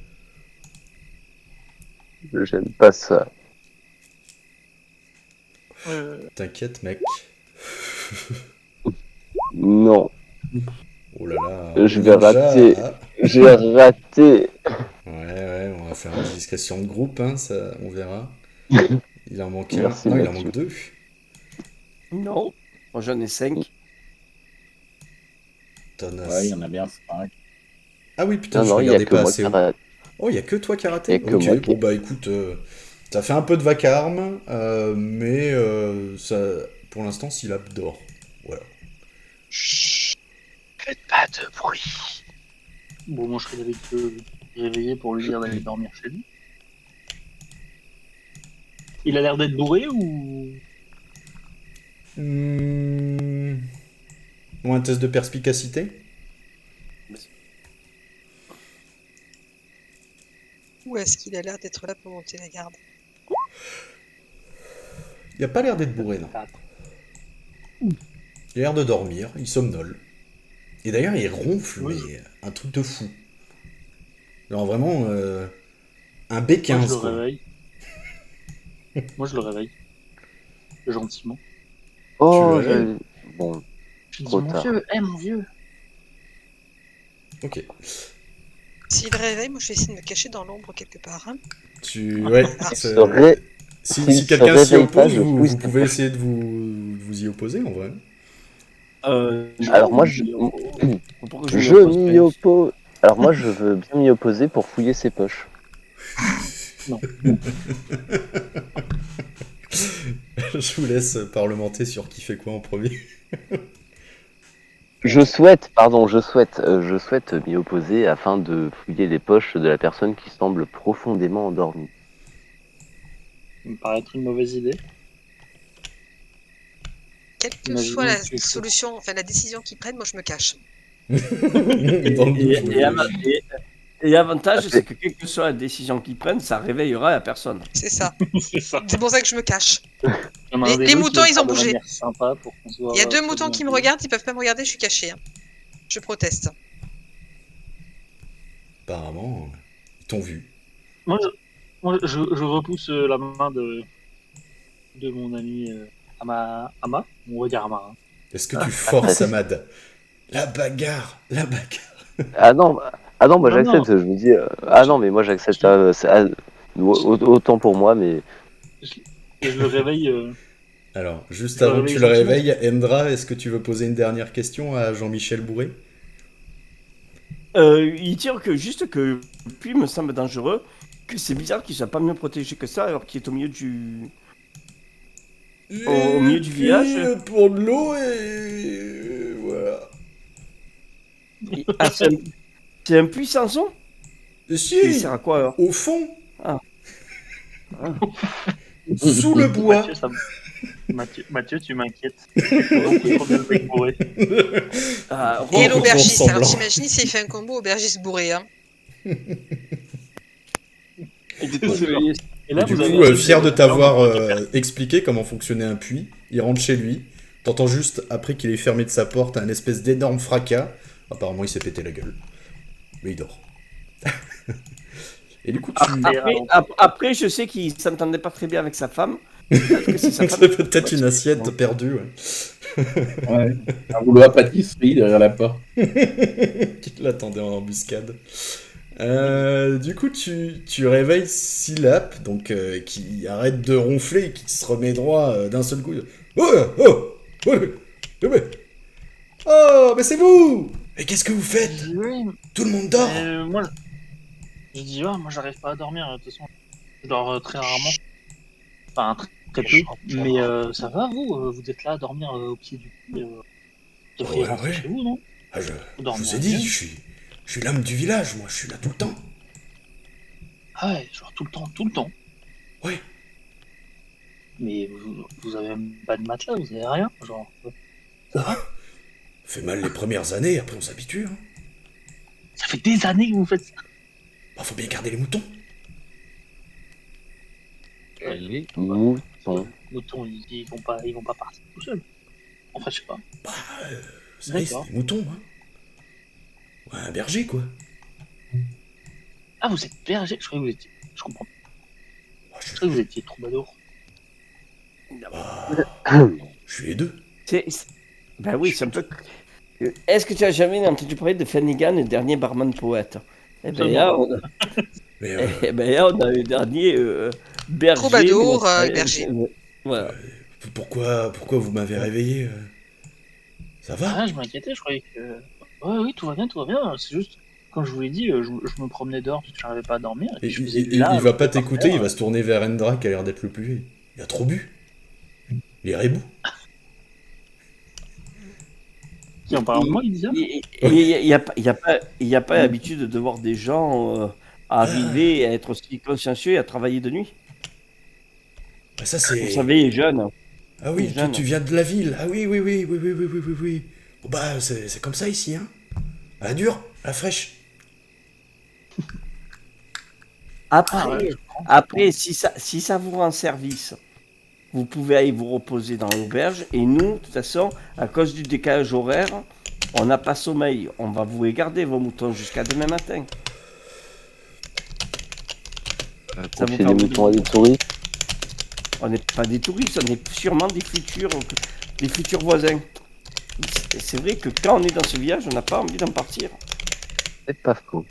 J'aime pas ça. T'inquiète, mec. Non, Oh là là. je vais déjà, rater. ah. J'ai raté. Ouais, on va faire une discrétion de groupe, hein, ça, on verra. Il en manque un. Merci, Non, il en Mathieu. manque 2. Non. Moi j'en ai 5. T'en as... Ouais, il y en a bien 5. Ah oui, putain, Non, je non, il y a regardais que pas moi assez qui haut. rate. Oh, il y a que toi qui as raté. Y a que Ok, moi qui- bon bah écoute, ça fait un peu de vacarme, mais ça, pour l'instant, Syllab dort. Voilà. Faites pas de bruit. Bon, moi je serais réveillé pour lui dire d'aller dormir chez lui. Il a l'air d'être bourré ou. Ou un test de perspicacité. Ou est-ce qu'il a l'air d'être là pour monter la garde? Il a pas l'air d'être bourré, non. Il a l'air de dormir, il somnole. Et d'ailleurs, il ronfle, Oui. mais un truc de fou. Genre vraiment un Moi B15, je le quoi. réveille. Moi je le réveille. Gentiment. Oh, Tu veux bon, Je dis Trop mon tard. vieux, mon vieux. Ok. S'il le réveille, moi je vais essayer de me cacher dans l'ombre quelque part. Hein. Ouais, se ré- si s'il se quelqu'un s'y réveille pas, oppose, je vous fouille pouvez sa essayer de vous y opposer, en vrai. Alors moi, je m'y oppose. Alors moi, je veux bien m'y opposer pour fouiller ses poches. Non. Je vous laisse parlementer sur qui fait quoi en premier. Je souhaite m'y opposer afin de fouiller les poches de la personne qui semble profondément endormie. Ça me paraît être une mauvaise idée. quelle que Imaginons soit la que tu es fou. solution, enfin la décision qu'ils prennent, moi je me cache. Dans le doute, oui. Et l'avantage, c'est que quelle que soit la décision qu'ils prennent, ça réveillera la personne. C'est ça. C'est ça. C'est pour ça que je me cache. Il y en a un des Les deux qui moutons, va ils faire ont de bougé. manière sympa pour qu'on soit Il y a deux pas moutons bien qui me payé. regardent, ils peuvent pas me regarder, je suis cachée. Hein. Je proteste. Apparemment, ils t'ont vu. Moi, je repousse la main de mon ami Ama. On va dire Ama. Hein. Est-ce que tu forces Ahmad? La bagarre. Ah non, moi Non, j'accepte. Je me dis, non, mais moi j'accepte. Autant pour moi, mais Et je le réveille. Alors, juste Je le avant que tu réveille le gentiment. réveilles, Endra, est-ce que tu veux poser une dernière question à Jean-Michel Bourré? Il tire que juste que le puits me semble dangereux, que c'est bizarre qu'il soit pas mieux protégé que ça alors qu'il est au milieu du... Au milieu du village. Pour de l'eau et voilà. Ah, c'est un puits sans eau? Et Il si, sert à quoi alors? au fond, Ah. sous le bois. Mathieu, tu m'inquiètes. Avec Bourré. Ah, Et Oh, l'aubergiste. bon Alors semblant. t'imagines s'il fait un combo aubergiste bourré. Hein. et du coup, C'est vrai. Et là, Et du vous coup, avez fier de t'avoir expliqué comment fonctionnait un puits, il rentre chez lui. T'entends juste, après qu'il ait fermé de sa porte, un espèce d'énorme fracas. Apparemment, il s'est pété la gueule. Mais il dort. Et du coup, tu... après, je sais qu'il s'entendait pas très bien avec sa femme. Peut-être que c'est sa femme. C'est peut-être une assiette perdue, ouais. Ouais. Un rouleau à pâtisserie derrière la porte. Qui l'attendait en embuscade. Du coup, tu réveilles Silap, donc qui arrête de ronfler et qui se remet droit d'un seul coup. Oh, mais c'est vous! Mais qu'est-ce que vous faites? Oui, Tout le monde dort! moi, je dis, moi, j'arrive pas à dormir. De toute façon, je dors très rarement. Enfin, très peu. Mais ça va, vous? Vous êtes là à dormir au pied du puits. Vous devriez Ouais, rentrer ouais. chez vous, non? Ah, je dormez vous ai bien. dit, je suis l'homme du village, moi, je suis là tout le temps. Ah ouais, genre tout le temps. Ouais. Mais vous avez même pas de matelas, vous avez rien, genre. Ça va? Fait mal les premières années, après on s'habitue. Hein. Ça fait des années que vous faites ça. Bah, faut bien garder les moutons. les moutons. Moutons, ils vont pas partir tout seuls. Enfin, je sais pas. Bah, ça y est, c'est D'accord. des moutons, hein. Ouais, un berger, quoi. Ah, vous êtes berger? Je croyais que vous étiez. Je comprends. Bah, Je croyais que vous étiez troubadour. je suis les deux. Ben oui, c'est un peu... Est-ce que tu as jamais entendu parler de Flanagan, le dernier barman poète? Eh ben là, on a... Mais Eh ben là, on a le dernier berger. Troubadour, mais on- berger. Voilà. pourquoi vous m'avez réveillé Ça va? Ah, je m'inquiétais, je croyais que. Ouais, oui, tout va bien. C'est juste, quand je vous l'ai dit, je me promenais dehors parce que je n'arrivais pas à dormir. Et Et puis je vous ai vu il là, va pas par t'écouter, terre. il va se tourner vers Endra qui a l'air d'être le plus vieux. Il a trop bu. Il est rebou. Qui en parle de moi, il dit ça? Il n'y a pas l'habitude de voir des gens arriver à être aussi consciencieux et à travailler de nuit. Bah, ça Vous c'est. savez, jeunes. Ah oui, jeune. tu viens de la ville. Ah oui. Bon, bah c'est comme ça ici, hein. À la dure, à la fraîche. Après, Ah ouais, après si ça vous rend service, vous pouvez aller vous reposer dans l'auberge. Et nous, de toute façon, à cause du décalage horaire, on n'a pas sommeil. On va vous les garder, vos moutons, jusqu'à demain matin. Ça vous Confier des permet moutons à des touristes. On n'est pas des touristes, on est sûrement des futurs voisins. C'est vrai que quand on est dans ce village, on n'a pas envie d'en partir. C'est pas faux.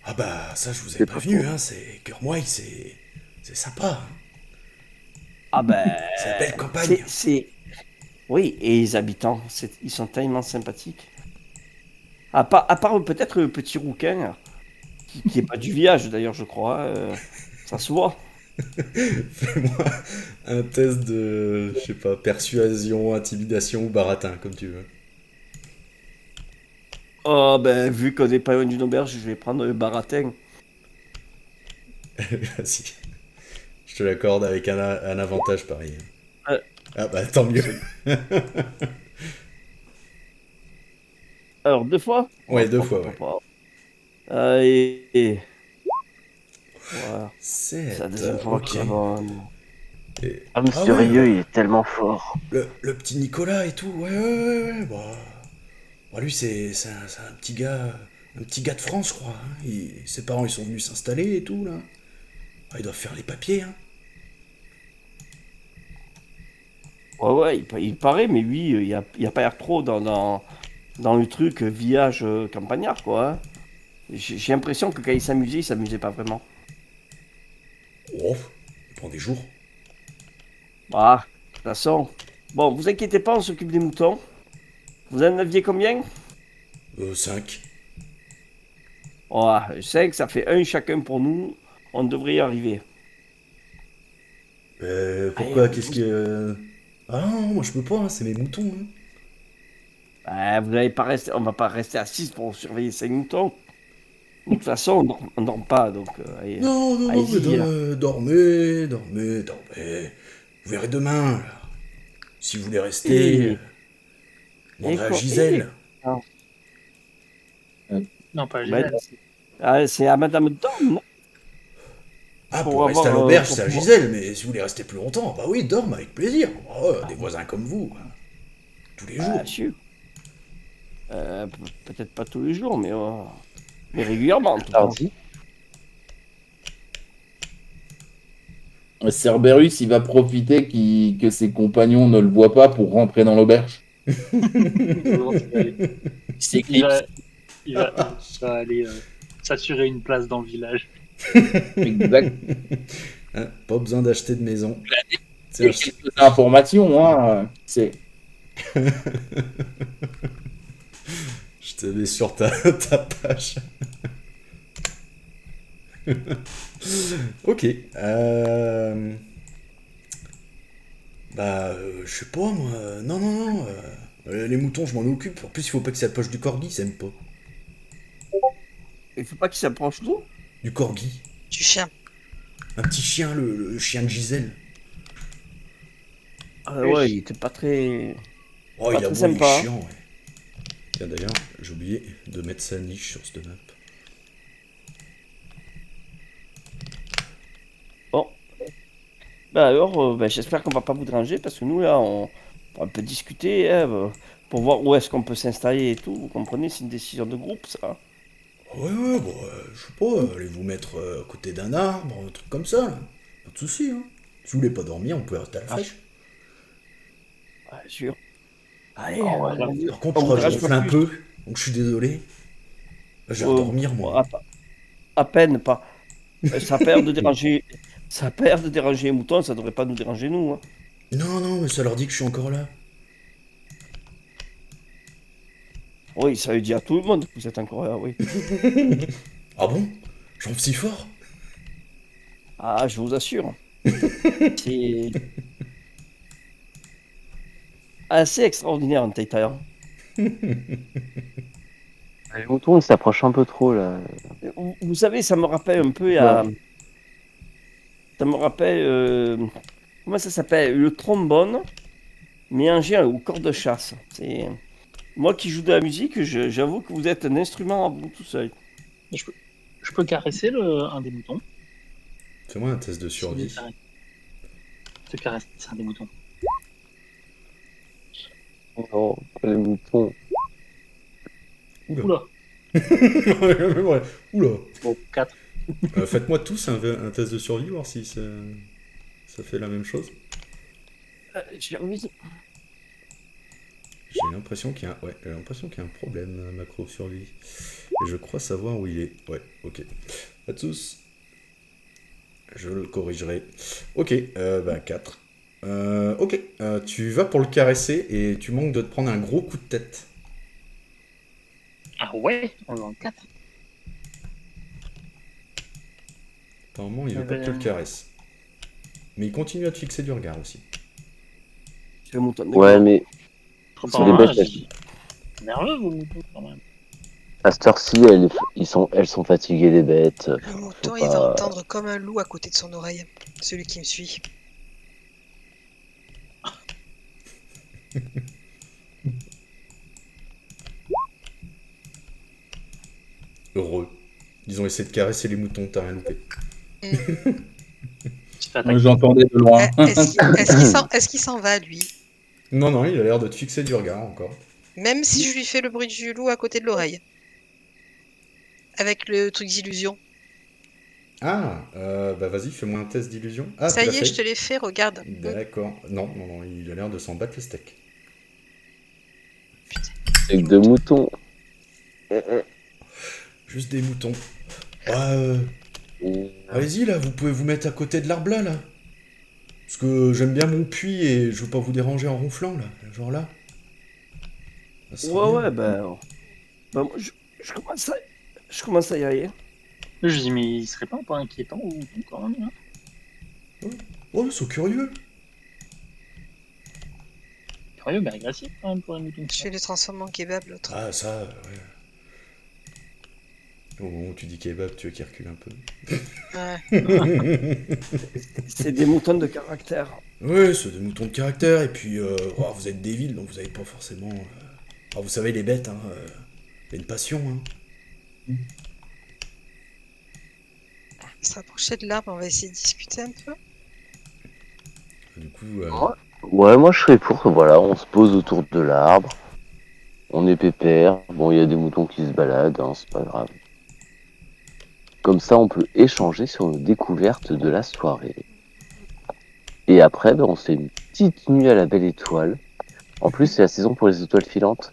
Ah bah ça je vous ai C'est pas prévenu, faux. hein. C'est Cœur-Moy, c'est sympa. Hein. Ah ben... C'est la belle campagne. Oui, et les habitants, ils sont tellement sympathiques. À part peut-être le petit rouquin, qui est pas du village d'ailleurs, je crois. Ça se voit. Fais-moi un test de, je sais pas, persuasion, intimidation ou baratin, comme tu veux. Oh ben, vu qu'on n'est pas loin d'une auberge, je vais prendre le baratin. Vas-y. Je te l'accorde avec un avantage pareil. Ah bah tant mieux. Alors, 2 fois? Ouais, 2 fois, ouais. Et... Voilà. C'est la 7, deuxième fois ok. que ça va. Et- Ah, Ah Monsieur ouais, Rieux, il est tellement fort. le petit Nicolas et tout, ouais, bah... Bah, lui, c'est un petit gars... Un petit gars de France, je crois. Hein. Ses parents, ils sont venus s'installer et tout, là. Ah, ils doivent faire les papiers, hein. Ouais, il paraît, mais lui, il y a pas l'air trop dans le truc village campagnard, quoi. Hein. J'ai l'impression que quand il s'amusait pas vraiment. Oh, il prend des jours. Ah, de toute façon. Bon, vous inquiétez pas, on s'occupe des moutons. Vous en aviez combien? 5. Oh, 5, ça fait un chacun pour nous. On devrait y arriver. Pourquoi? Allez, Qu'est-ce que... Ah non, moi je peux pas, hein, c'est mes moutons. Hein. Vous n'allez pas rester, on va pas rester à 6 pour surveiller 5 moutons. De toute façon, on dort pas, donc allez, Non, mais allez-y. Là. dormez. Vous verrez demain, là. Si vous voulez rester, Et- demandez à quoi- Gisèle. Non, pas Bah, Gisèle. c'est à Madame Dorme, non? Ah, pour pour rester à avoir, l'auberge, pour c'est à pouvoir- Gisèle, mais si vous voulez rester plus longtemps, bah oui, dorme avec plaisir. Des voisins comme vous, quoi. Tous les jours. Ah, sûr. Peut-être pas tous les jours, mais régulièrement. En tout cas. Tardy. Cerberus, il va profiter que ses compagnons ne le voient pas pour rentrer dans l'auberge. C'est Il va, il va aller s'assurer une place dans le village. Exact. Hein, pas besoin d'acheter de maison. Il y C'est a quelques informations, hein. C'est Je te mets sur ta page. Ok. Je sais pas, moi. Non. Les moutons, je m'en occupe. En plus, il faut pas qu'ils s'approchent du corgi, ça aime pas. Il faut pas qu'il s'approche d'où? Du corgi. Du chien. Un petit chien, le chien de Gisèle. Ouais, il était pas très. Oh, Pas il a très beau, il est sympa, hein. chiant, ouais. Tiens, d'ailleurs, j'ai oublié de mettre sa niche sur cette map. Bon. Bah alors, j'espère qu'on va pas vous déranger parce que nous là, on peut discuter hein, pour voir où est-ce qu'on peut s'installer et tout. Vous comprenez, c'est une décision de groupe, ça. Ouais, bon, je sais pas, allez vous mettre à côté d'un arbre, un truc comme ça, là. Pas de soucis, hein. Si vous voulez pas dormir, on peut rester à la fraîche. Ouais, sûr. Allez. Par contre, on vous je dérange ronfle pas un plus. peu, donc je suis désolé. Je vais dormir, moi. À peine pas. Ça perd de déranger. Ça perd de déranger les moutons, ça devrait pas nous déranger nous. Hein. Non, mais ça leur dit que je suis encore là. Oui, ça veut dire à tout le monde que vous êtes encore là, oui. Ah bon? Je ronfle si fort? Ah, je vous assure. C'est assez extraordinaire un Titan. Les moutons, ils s'approchent un peu trop, là. Vous savez, ça me rappelle un peu ça me rappelle comment ça s'appelle? Le trombone mélangé au corps de chasse. C'est moi qui joue de la musique, j'avoue que vous êtes un instrument à vous tout seul. Je peux caresser un des moutons. Fais-moi un test de survie. Je te caresse un des moutons. Non, pas les moutons. Oula. Oula. Bon, 4. Faites-moi tous un test de survie, voir si ça fait la même chose. J'ai envie de- J'ai l'impression qu'il y a un problème, macro survie. Et je crois savoir où il est. Ouais, ok. À tous. Je le corrigerai. Ok, 4. Ok, tu vas pour le caresser et tu manques de te prendre un gros coup de tête. Ah ouais, on est en 4. Apparemment, il veut pas que tu le caresses. Mais il continue à te fixer du regard aussi. Je vais monter. Ouais, mais C'est les bêtes, nerveux, vos moutons, quand même. à cette heure-ci, elles sont fatiguées, les bêtes. Le mouton, Faut il va pas- entendre comme un loup à côté de son oreille. Celui qui me suit. Heureux. Ils ont essayé de caresser les moutons, t'as rien loupé. Tu te fais Moi, attaquer. j'entendais de loin. Est-ce qu'il s'en va, lui? Non, non, il a l'air de te fixer du regard encore. Même si je lui fais le bruit du loup à côté de l'oreille. Avec le truc d'illusion. Ah, bah vas-y, fais-moi un test d'illusion. Ah, Ça tu l'as y est, fait. je te l'ai fait, regarde. D'accord. Non, non, non, il a l'air de s'en battre le steak. C'est que de moutons. Juste des moutons. Ah, allez-y, là, vous pouvez vous mettre à côté de l'arbre là. Parce que j'aime bien mon puits et je veux pas vous déranger en ronflant, là. Genre là. Ça sera bien. Ouais, moi, je commence à y aller. Je dis, mais il serait pas un peu inquiétant ou tout quand même, hein. Oh, ils sont curieux. Curieux, mais agressif quand même pour un mouton. Je vais le transformer en kebab, l'autre. Ah, ça, ouais. Au moment où tu dis kebab, tu veux qu'il recule un peu. Ouais. C'est des moutons de caractère. Ouais, c'est des moutons de caractère, et puis vous êtes des villes, donc vous avez pas forcément... vous savez, les bêtes, hein, il y a une passion, hein. On va s'approcher de l'arbre, on va essayer de discuter un peu. Du coup, Ouais, moi je serais pour, voilà, on se pose autour de l'arbre, on est pépère, bon il y a des moutons qui se baladent, hein, c'est pas grave. Comme ça on peut échanger sur nos découvertes de la soirée. Et après, ben, on se fait une petite nuit à la belle étoile. En plus c'est la saison pour les étoiles filantes.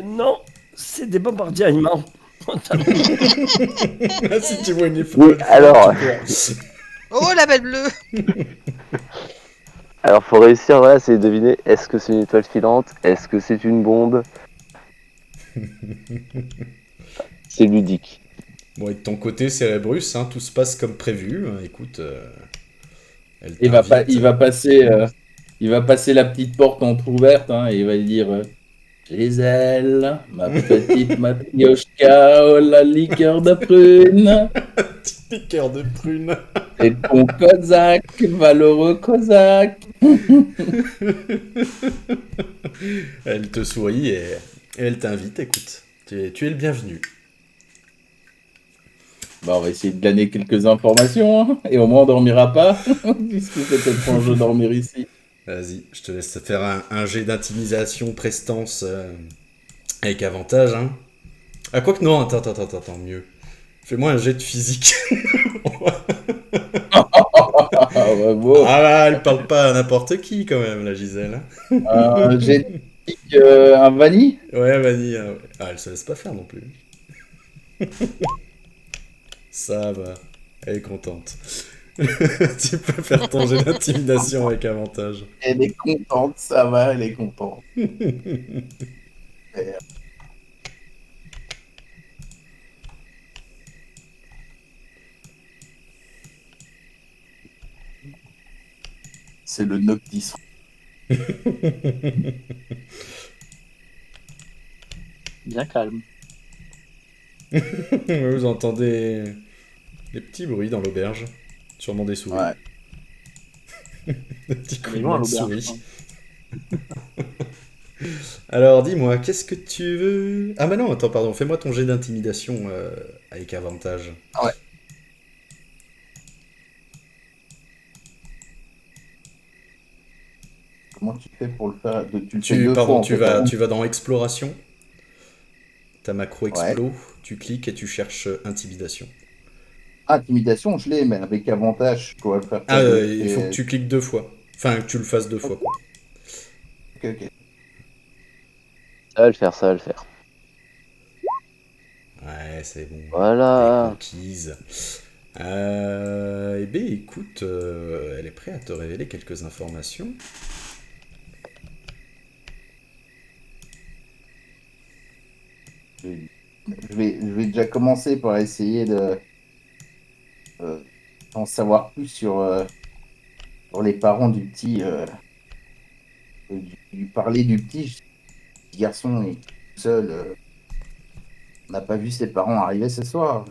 Non, c'est des bombardiers allemands. Ah, si tu vois une Oui, alors, Oh, la belle bleue! alors faut réussir, voilà, c'est de deviner, est-ce que c'est une étoile filante, est-ce que c'est une bombe. C'est ludique. Bon, et de ton côté, Cérébrus, hein, tout se passe comme prévu. Écoute, elle Il va, t'invite. il va passer la petite porte entrouverte, hein, et il va lui dire Gisèle, ma petite matrioshka, oh la liqueur de prune, Petit piqueur de prune. et ton cosaque, valeureux cosaque. Elle te sourit et elle t'invite. Écoute, tu es le bienvenu. Bah, on va essayer de glaner quelques informations, hein, et au moins on dormira pas, puisque c'est peut-être pas un jeu dormir ici. Vas-y, je te laisse faire un jet d'intimidation, prestance, avec avantage. Hein. Ah, quoique non, attends, mieux. Fais-moi un jet de physique. Ah, ouais, bon. Ah là, elle parle pas à n'importe qui quand même, la Gisèle. Hein. J'ai dit un vanille. Ouais, Vanille. Ouais. Ah, elle se laisse pas faire non plus. Ça va, elle est contente. Tu peux faire ton jet d'intimidation avec avantage. Elle est contente, ça va, elle est contente. C'est le Noctis. Bien calme. Vous entendez des petits bruits dans l'auberge. Sûrement des souris. Ouais. Des petits On est loin à coups de l'auberge. souris. Alors dis-moi, qu'est-ce que tu veux... Ah bah non, attends, pardon, fais-moi ton jet d'intimidation avec avantage. Ouais. Comment tu fais pour le faire tu le fais deux fois, en Tu fait, hein. vas dans exploration. Ta macro explo, tu cliques et tu cherches intimidation. Ah, intimidation, je l'ai, mais avec avantage, je pourrais le faire. Ah, il faut que tu cliques 2 fois. Enfin, que tu le fasses 2 fois, quoi. Ok. Ça va le faire, ça va le faire. Ouais, c'est bon. Voilà. Conquise. Eh bien, écoute, elle est prête à te révéler quelques informations. Je vais déjà commencer par essayer d'en savoir plus sur les parents du petit. Lui parler du petit garçon est tout seul. On n'a pas vu ses parents arriver ce soir.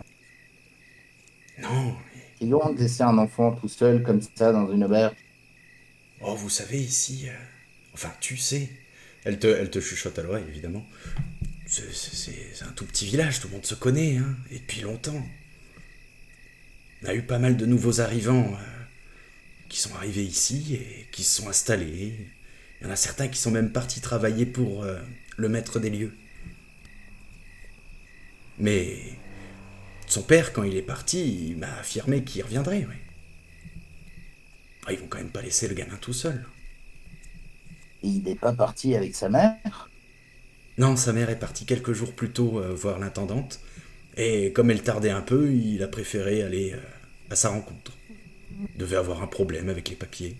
Non, Ils vont laisser un enfant tout seul comme ça dans une auberge. Oh, vous savez, ici... Enfin, tu sais... Elle te chuchote à l'oreille, évidemment. C'est un tout petit village, tout le monde se connaît, hein, et depuis longtemps. On a eu pas mal de nouveaux arrivants qui sont arrivés ici et qui se sont installés. Il y en a certains qui sont même partis travailler pour le maître des lieux. Mais son père, quand il est parti, il m'a affirmé qu'il reviendrait, oui. Ah, ils vont quand même pas laisser le gamin tout seul. Et il n'est pas parti avec sa mère? Non, sa mère est partie quelques jours plus tôt voir l'intendante. Et comme elle tardait un peu, il a préféré aller à sa rencontre. Il devait avoir un problème avec les papiers.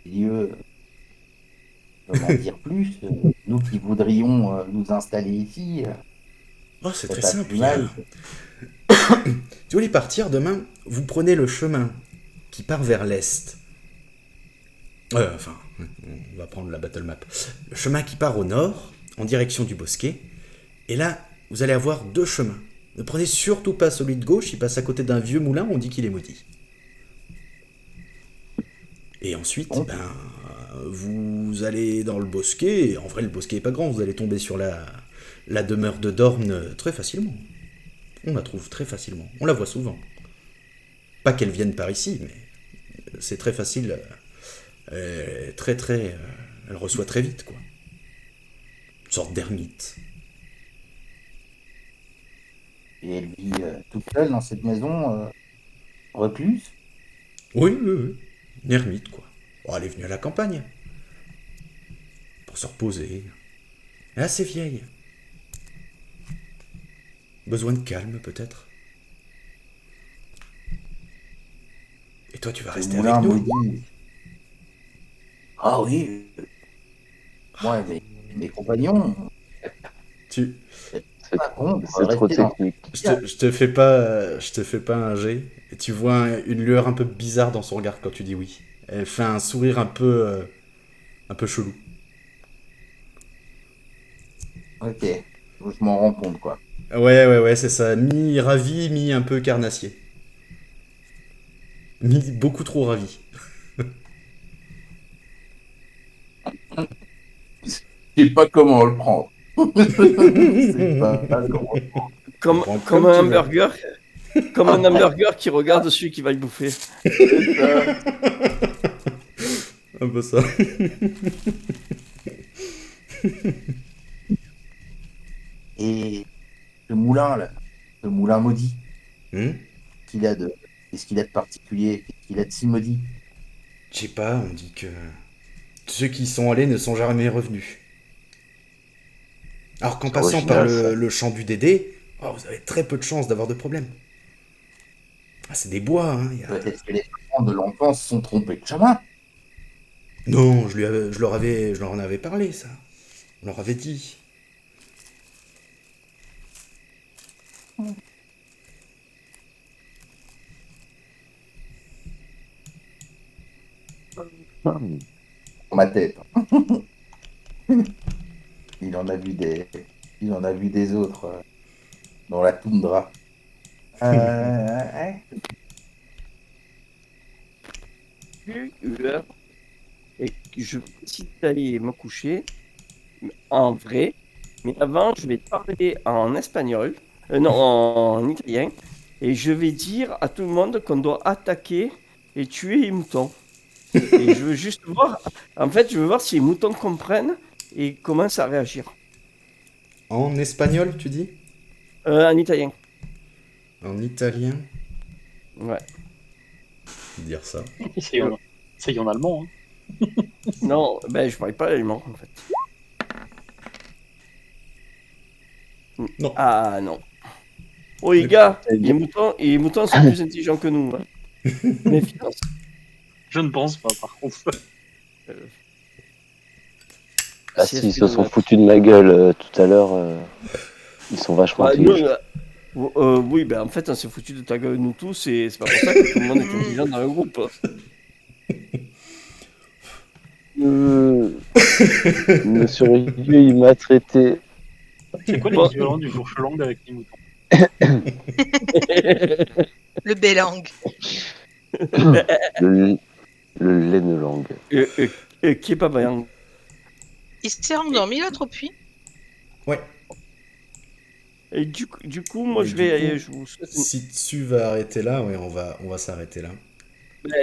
Lieu, comment dire plus? Nous qui voudrions nous installer ici, Oh, c'est c'est très pas simple. plus mal. Si vous voulez partir demain, vous prenez le chemin qui part vers l'est. Enfin, on va prendre la battle map. Le chemin qui part au nord, en direction du bosquet. Et là, vous allez avoir 2 chemins. Ne prenez surtout pas celui de gauche, il passe à côté d'un vieux moulin, on dit qu'il est maudit. Et ensuite, vous allez dans le bosquet, et en vrai le bosquet est pas grand, vous allez tomber sur la demeure de Dorne très facilement. On la trouve très facilement, on la voit souvent. Pas qu'elle vienne par ici, mais c'est très facile, elle reçoit très vite, quoi. Une sorte d'ermite. Et elle vit toute seule dans cette maison, recluse. Oui. Une ermite, quoi. Oh, elle est venue à la campagne. Pour se reposer. Elle est assez vieille. Besoin de calme, peut-être. Et toi, tu vas rester Moulin avec nous? maudit. Ah oui. Moi, mes compagnons, Tu... C'est pas contre, c'est trop rester dans- technique. Je te fais pas un jet. Et tu vois une lueur un peu bizarre dans son regard quand tu dis oui. Elle fait un sourire un peu chelou. Ok, je m'en rends compte, quoi. Ouais, c'est ça. Mi-ravi, mi un peu carnassier. Mi beaucoup trop ravi. Je sais pas comment le prendre. C'est pas comment le prendre. Comme Prends un comme tu veux. hamburger. Comme un hamburger qui regarde celui qui va le bouffer. C'est ça. Un peu ça. Et ce moulin, là, ce moulin maudit, Hmm. qu'est-ce qu'il a de particulier? Qu'est-ce qu'il a de si maudit? Je sais pas, on dit que ceux qui y sont allés ne sont jamais revenus. Alors qu'en C'est passant original, par ça. le champ du Dédé, vous avez très peu de chances d'avoir de problème. Ah, c'est des bois, hein. Peut-être que les parents de l'enfant se sont trompés de chemin. Non, je leur en avais parlé, ça. On leur avait dit. Dans ma tête. Il en a vu des autres dans la toundra. Hein? Plus une heure et que je décide d'aller me coucher en vrai. Mais avant, je vais te parler en espagnol, non, en italien, et je vais dire à tout le monde qu'on doit attaquer et tuer les moutons. Et je veux juste voir, en fait, je veux voir si les moutons comprennent et commencent à réagir. En espagnol, tu dis? En italien, En italien? ouais. Dire ça. C'est en allemand. Hein. Non, ben je parlais pas l'allemand en fait. Non. Ah non. Oh les gars, les moutons sont plus intelligents que nous. Hein. Méfiance. Je ne pense pas, par contre. Ah si, ils se sont foutus de ma gueule tout à l'heure. Ils sont vachement Bah, nous, intelligents. oui, ben en fait, on s'est foutu de ta gueule, nous tous, et c'est pas pour ça que tout le monde est intelligent dans le groupe. Monsieur Rieu, il m'a traité C'est quoi l'équivalent du fourche-langue avec les moutons? Le bélang. Le, le laine langue. Qui est pas bien. Il s'est rendormi l'autre puis. Ouais. Et du coup, moi, Et je du vais. coup, Je vous souhaite Si tu vas arrêter là, ouais, on va s'arrêter là.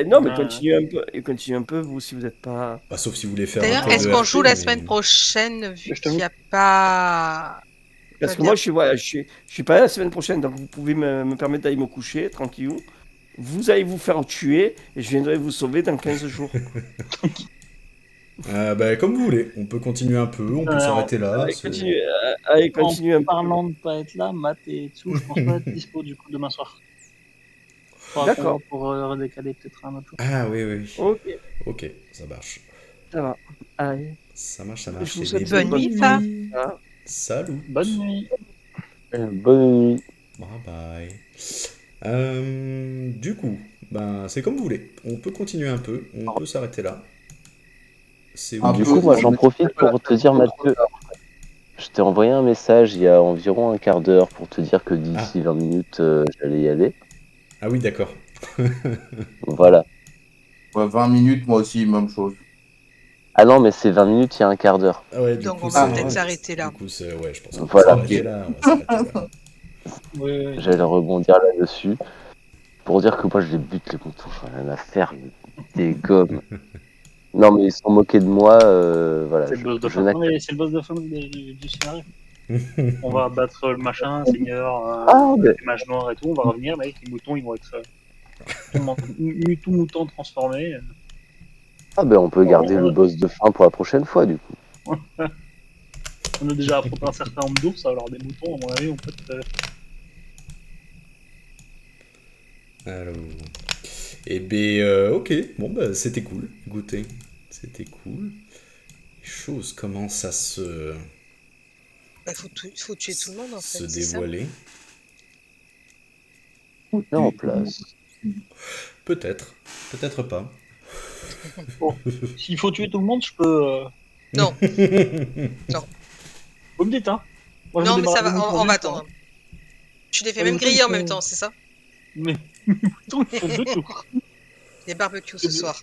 non, mais Ouais. continuez un peu, vous, si vous n'êtes pas. Bah, sauf si vous voulez faire un D'ailleurs, tour est-ce de qu'on RP, joue la mais- semaine prochaine vu Je qu'il t'avoue. n'y a pas. Parce que Bien. moi, je suis pas là la semaine prochaine, donc vous pouvez me permettre d'aller me coucher, tranquillou. Vous allez vous faire tuer, et je viendrai vous sauver dans 15 jours. Bah, comme vous voulez. On peut continuer un peu, on peut Alors, s'arrêter là. Allez, c'est- continuez un En peu. parlant de pas être là, Matt et Tsu, je pense pas être dispo du coup demain soir. Faudra qu'on D'accord. voit pour redécaler peut-être un autre jour. Ah oui, oui, oui. Ok, Ok, ça marche. ça va. Allez. Ça marche, ça Je marche. vous Eh souhaite bien, bonne nuit, Fa. Ah. Salut. Bonne nuit. Bonne nuit. Bye bye. Du coup, ben, c'est comme vous voulez. On peut continuer un peu, on peut s'arrêter là. C'est Un vous Du peu, qui coup, moi, décidez. j'en profite pour te dire, Mathieu, je t'ai envoyé un message il y a environ un quart d'heure pour te dire que d'ici 20 minutes, j'allais y aller. Ah oui, d'accord. Voilà. Ouais, 20 minutes, moi aussi, même chose. Ah non, mais c'est 20 minutes, il y a un quart d'heure. Ah ouais, du Donc coup, on va c'est- peut-être s'arrêter là. Du coup, ouais, je pense qu'on Voilà. va s'arrêter là. On va s'arrêter là. Oui. J'allais rebondir là-dessus pour dire que moi, je les bute les moutons, j'en ai rien à faire, des gommes. Non, mais ils se sont moqués de moi, voilà. C'est le boss de Je fin. n'accepte- Non, mais c'est le boss de fin du scénario. On va battre le machin, seigneur, Ah, mais- les mages noirs et tout. On va revenir, mec. Les moutons, ils vont être tout moutons transformés. Ah ben on peut garder le boss de fin pour la prochaine fois du coup. On a déjà affronté un certain nombre d'ours, alors des moutons, à mon avis, on peut être. Alors. Eh ben, ok. Bon, bah, c'était cool. Écoutez, c'était cool. Les choses commencent à se Bah, faut tuer tout le monde en se fait. C'est ça. dévoiler. Là en place. Peut-être, peut-être pas. S'il faut tuer tout le monde, je peux. Non, Vous me dites, hein. Moi, je non, me mais ça débarrasse va. des moutons On va vite, hein. attendre. Tu les fais Ah, même les griller en moutons, même ils temps, c'est ça? Mais les moutons, ils font 2 tours. Les barbecues ce C'est soir.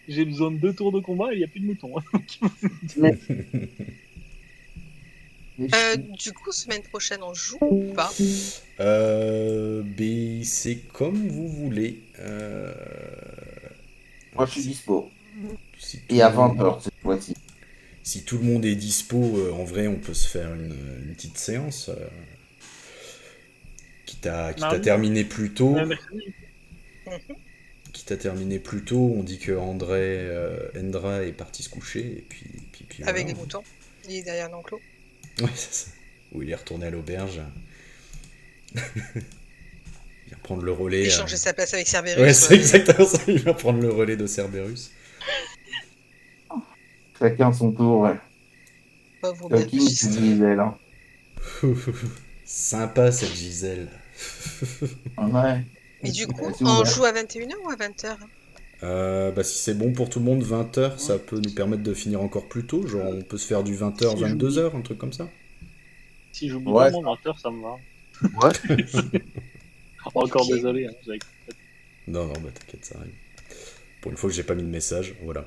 J'ai besoin de 2 tours de combat et il n'y a plus de moutons. Du coup, semaine prochaine, on joue ou pas? Ben, c'est comme vous voulez. Moi, je suis dispo. Si tout Et à le monde- 20h cette fois-ci. Si tout le monde est dispo, en vrai, on peut se faire une petite séance. Quitte à Mardi. terminer plus tôt. Mercredi. Quitte à terminer plus tôt, on dit que Endra est parti se coucher. Et puis Avec voilà. les moutons. Il est derrière l'enclos. Ouais, c'est ça. Ou il est retourné à l'auberge. Il vient prendre le relais. Échanger sa place avec Cerberus. Ouais, c'est exactement ça. Il va prendre le relais de Cerberus. Chacun son tour, ouais. Pas vous remettre Talking, c'est Gisèle, hein. Sympa cette Gisèle. Ouais. Et du coup, C'est on ouvert. joue à 21h ou à 20h? Bah, si c'est bon pour tout le monde, 20h, ça peut nous permettre de finir encore plus tôt. Genre, on peut se faire du 20h, Si, 22h, un truc comme ça. Si j'oublie Ouais, pas mon 20h, ça me va. Ouais. Encore Ok. désolé. Hein, Non, bah t'inquiète, ça arrive. Pour une fois que j'ai pas mis de message, voilà.